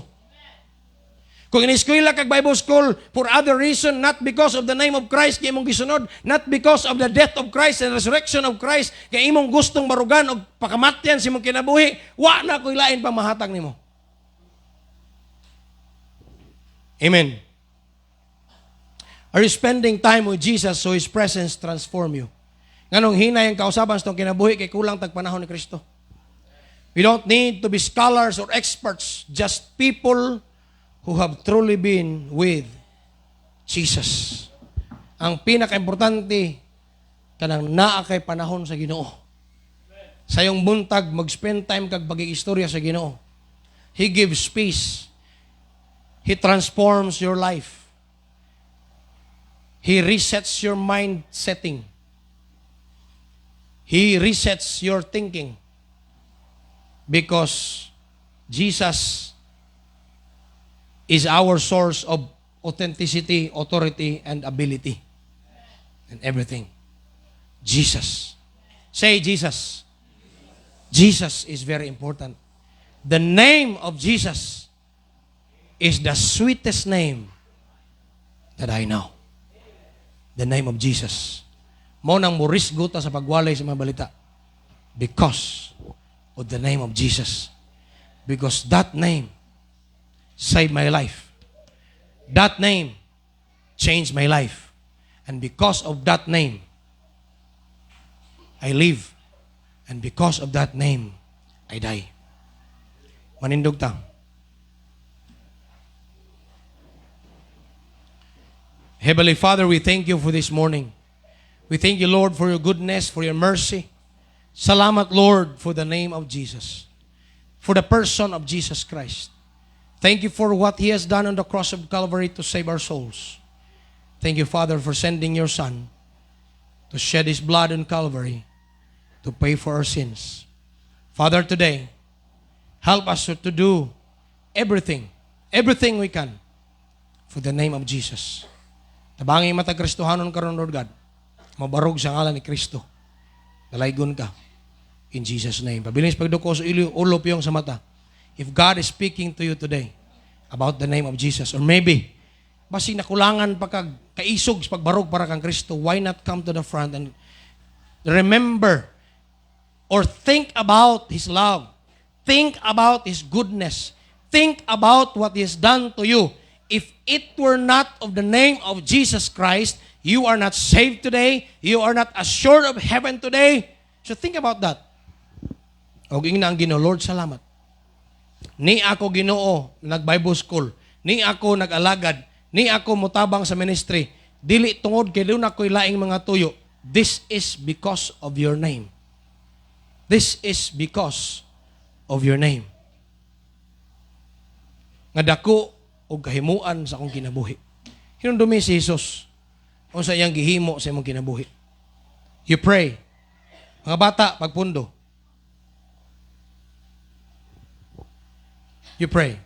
Kung iniskwela kag Bible school for other reason, not because of the name of Christ kay imong gisunod, not because of the death of Christ and resurrection of Christ kay imong gustong marugan og pakamatyan sa imong kinabuhi, wa na ko'y lain pang mahatag nimo. Amen. Are you spending time with Jesus so His presence transform you? Nganong hinay ang kausaban sa itong kinabuhi kay kulang tagpanahon ni Kristo. We don't need to be scholars or experts, just people who have truly been with Jesus. Ang pinaka-importante, kanang naa kay panahon sa Ginoo. Sa iyong buntag, mag-spend time kag pag-iistorya sa Ginoo. He gives peace. He transforms your life. He resets your mind setting. He resets your thinking. Because Jesus is our source of authenticity, authority, and ability. And everything. Jesus. Say Jesus. Jesus is very important. The name of Jesus is the sweetest name that I know. The name of Jesus. Mo nang murisgo ta sa pagwalay sa mga balita. Because of the name of Jesus. Because that name saved my life. That name changed my life. And because of that name, I live. And because of that name, I die. Manindog ta. Heavenly Father, we thank you for this morning. We thank you, Lord, for your goodness, for your mercy. Salamat, Lord, for the name of Jesus. For the person of Jesus Christ. Thank you for what He has done on the cross of Calvary to save our souls. Thank you, Father, for sending your Son to shed His blood on Calvary to pay for our sins. Father, today, help us to do everything we can for the name of Jesus. Tabangi matag Kristohanon karon, Lord God. Mabarog sa ngalan ni Kristo. Dalaygon ka. In Jesus' name. Pabilis pagduko sa ulo piyong sa mata. If God is speaking to you today about the name of Jesus, or maybe, basig nakulangan pa kag kaisog sa pagbarog para kang Kristo, why not come to the front and remember or think about His love. Think about His goodness. Think about what He has done to you. If it were not of the name of Jesus Christ, you are not saved today. You are not assured of heaven today. So think about that. O ingna ang Ginoo, Lord, salamat. Ni ako Ginoo nag-Bible school. Ni ako nag-alagad. Ni ako mutabang sa ministry. Dili tungod kay doon ako'y laing mga tuyo. This is because of your name. This is because of your name. Nga dako o kahimuan sa akong kinabuhi. Hinundumi si Jesus o sa iyang gihimo sa imong kinabuhi. You pray. Mga bata, pagpundo. You pray.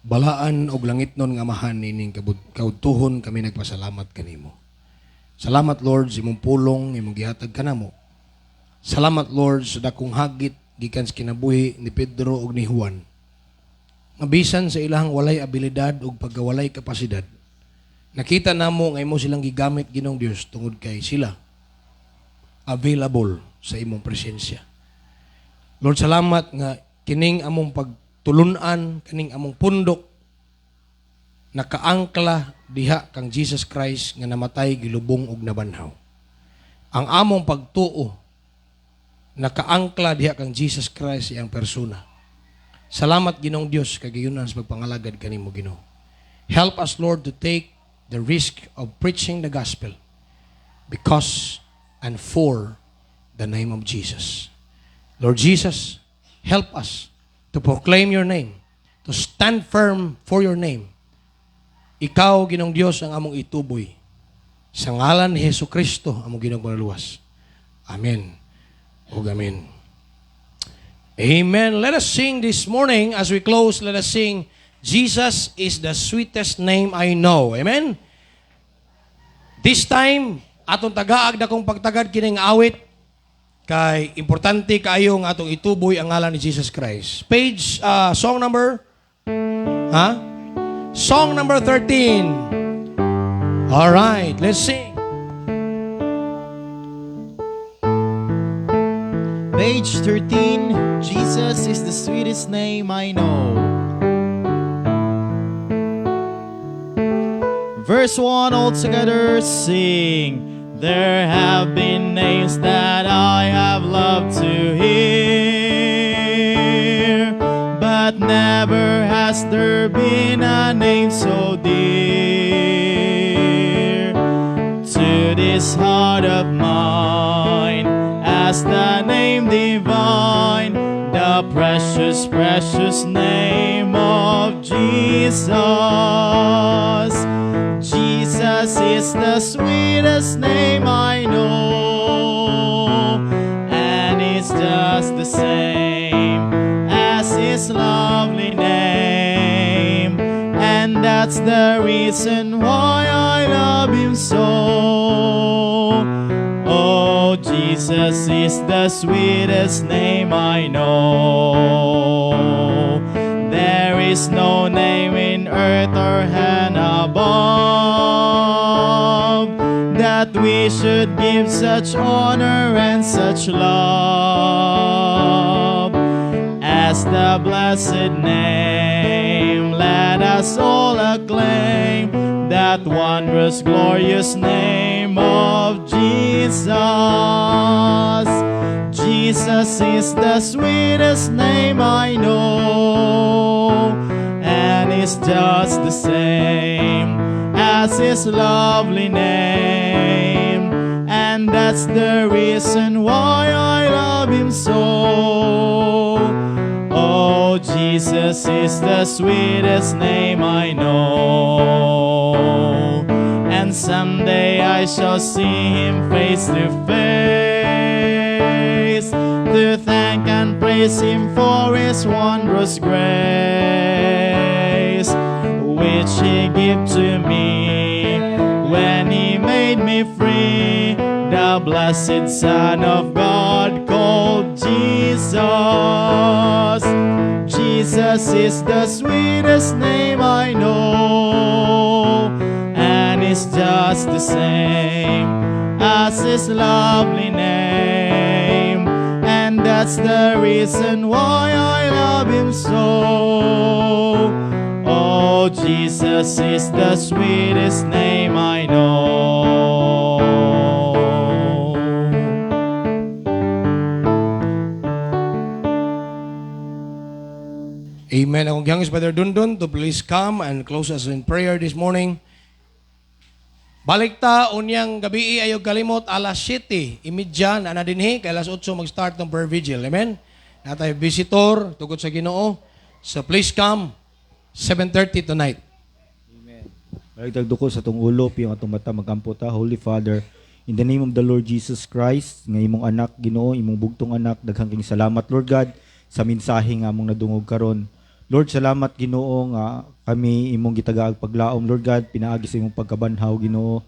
Balaan og langit nun nga mahan nining kaudtuhon kami nagpasalamat kanimo. Salamat Lord sa imong pulong, imong gihatag kanamo. Salamat Lord sa dakong hagit gikan sa kinabuhi ni Pedro ug ni Juan. Mabisan sa ilahang walay abilidad ug pagkawalay kapasidad. Nakita namo nga imo silang gigamit Ginoong Dios tungod kay sila available sa imong presensya. Lord, salamat nga kining among pagtulunan, kining among pundok, nakaangkla diha kang Jesus Christ nga namatay, gilubong ug nabanhaw. Ang among pagtuo, nakaangkla diha kang Jesus Christ iyang persona. Salamat Ginoong Dios kay gayunan sa pagpangalagad kanimo Ginoo. Help us Lord to take the risk of preaching the gospel because and for the name of Jesus. Lord Jesus, help us to proclaim your name, to stand firm for your name. Ikaw, Ginoong Diyos, ang among ituboy. Sa ngalan ni Hesus Kristo, among Ginoong panaluwas. Amen. O amen. Amen. Let us sing this morning, as we close, let us sing, Jesus is the sweetest name I know. Amen. This time, atong tagaag na kong pagtagad kining awit, kay importante kayo nga atong ituboy ang ngalan ni Jesus Christ. Page, song number? Song number 13. Alright, let's sing.
Page 13, Jesus is the sweetest name I know. Verse 1, all together sing. There have been names that I have loved to hear, but never has there been a name so dear to this heart of mine as the name divine, the precious, precious name of Jesus. Jesus is the sweetest name I know, and it's just the same as His lovely name, and that's the reason why I love Him so. Oh, Jesus is the sweetest name I know. There is no name in earth or heaven above that we should give such honor and such love as the blessed name. let us all acclaim that wondrous, glorious name of Jesus. Jesus is the sweetest name I know, and it's just the same as His lovely name, and that's the reason why I love Him so. Oh, Jesus is the sweetest name I know, and someday I shall see Him face to face, to thank and praise Him for His wondrous grace, which He gave to me when He made me free, the blessed Son of God called Jesus. Jesus is the sweetest name I know, and it's just the same as His lovely name, and that's the reason why I love Him so. Oh, Jesus is the sweetest name I know.
Amen. Akong gihangis Brother Dundon to please come and close us in prayer this morning. Balik ta unyang gabi ayog kalimot alas 7:30 na dinhi kay alas 8 mag-start ng prayer vigil. Amen. Natay visitor tugod sa Ginoo. So please come 7:30 tonight.
Balagtagduko sa itong ulo, piyong atong mata magampo ta. Holy Father, in the name of the Lord Jesus Christ, nga imong anak, Ginoo, imong bugtong anak, daghang king salamat, Lord God, sa mensahe nga among nadungog karon. Lord, salamat, Ginoo, nga kami imong gitagaag paglaom, Lord God, pinaagi sa imong pagkabanhaw, Ginoo.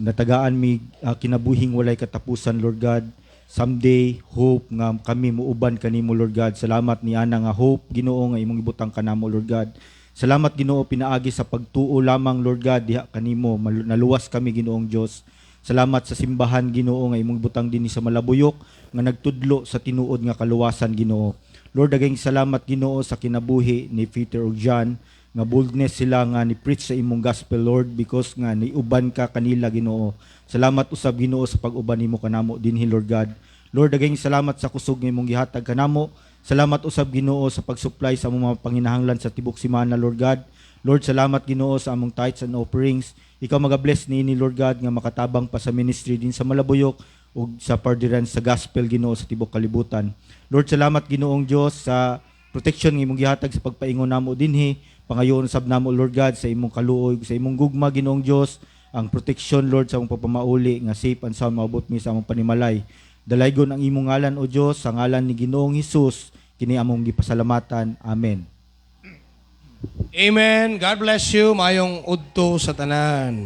Natagaan mi kinabuhing walay katapusan, Lord God. Someday, hope nga kami muuban kanimo, Lord God. Salamat ni ana nga hope, Ginoo, nga imong ibutang kanamo, Lord God. Salamat, Ginoo, pinaagi sa pagtuo lamang, Lord God, diha kanimo, naluwas kami, Ginoong Dios. Salamat sa simbahan, Ginoo, nga imong butang dinhi sa Malabuyok, nga nagtudlo sa tinuod nga kaluwasan, Ginoo. Lord, daghang salamat, Ginoo, sa kinabuhi ni Peter ug John, nga boldness sila nga ni preach sa imong gospel, Lord, because nga niuban ka kanila, Ginoo. Salamat usab, Ginoo, sa pag-uban nimo kanamo dinhi, Lord God. Lord, daghang salamat sa kusog nga imong gihatag kanamo. Salamat usab, Ginoo, sa pag-supply sa among mga panginahanglan sa tibok simana, Lord God. Lord, salamat, Ginoo, sa among tithes and offerings. Ikaw magabless niini, Lord God, nga makatabang pa sa ministry din sa Malabuyok ug sa pardiran sa gospel, Ginoo, sa tibok kalibutan. Lord, salamat, Ginoong Dios, sa protection nga imong gihatag sa pagpaingon namo dinhi. Pangayoon sab namo, Lord God, sa imong kaluoy, sa imong gugma, Ginoong Dios, ang protection, Lord, sa among pagpamauli nga safe and sound maabot mi sa among panimalay. Dalaygon ang imong ngalan, O Dios, sa ngalan ni Ginoong Hesus, kini among gipasalamatan. Amen.
Amen. God bless you. Mayong udto sa tanan.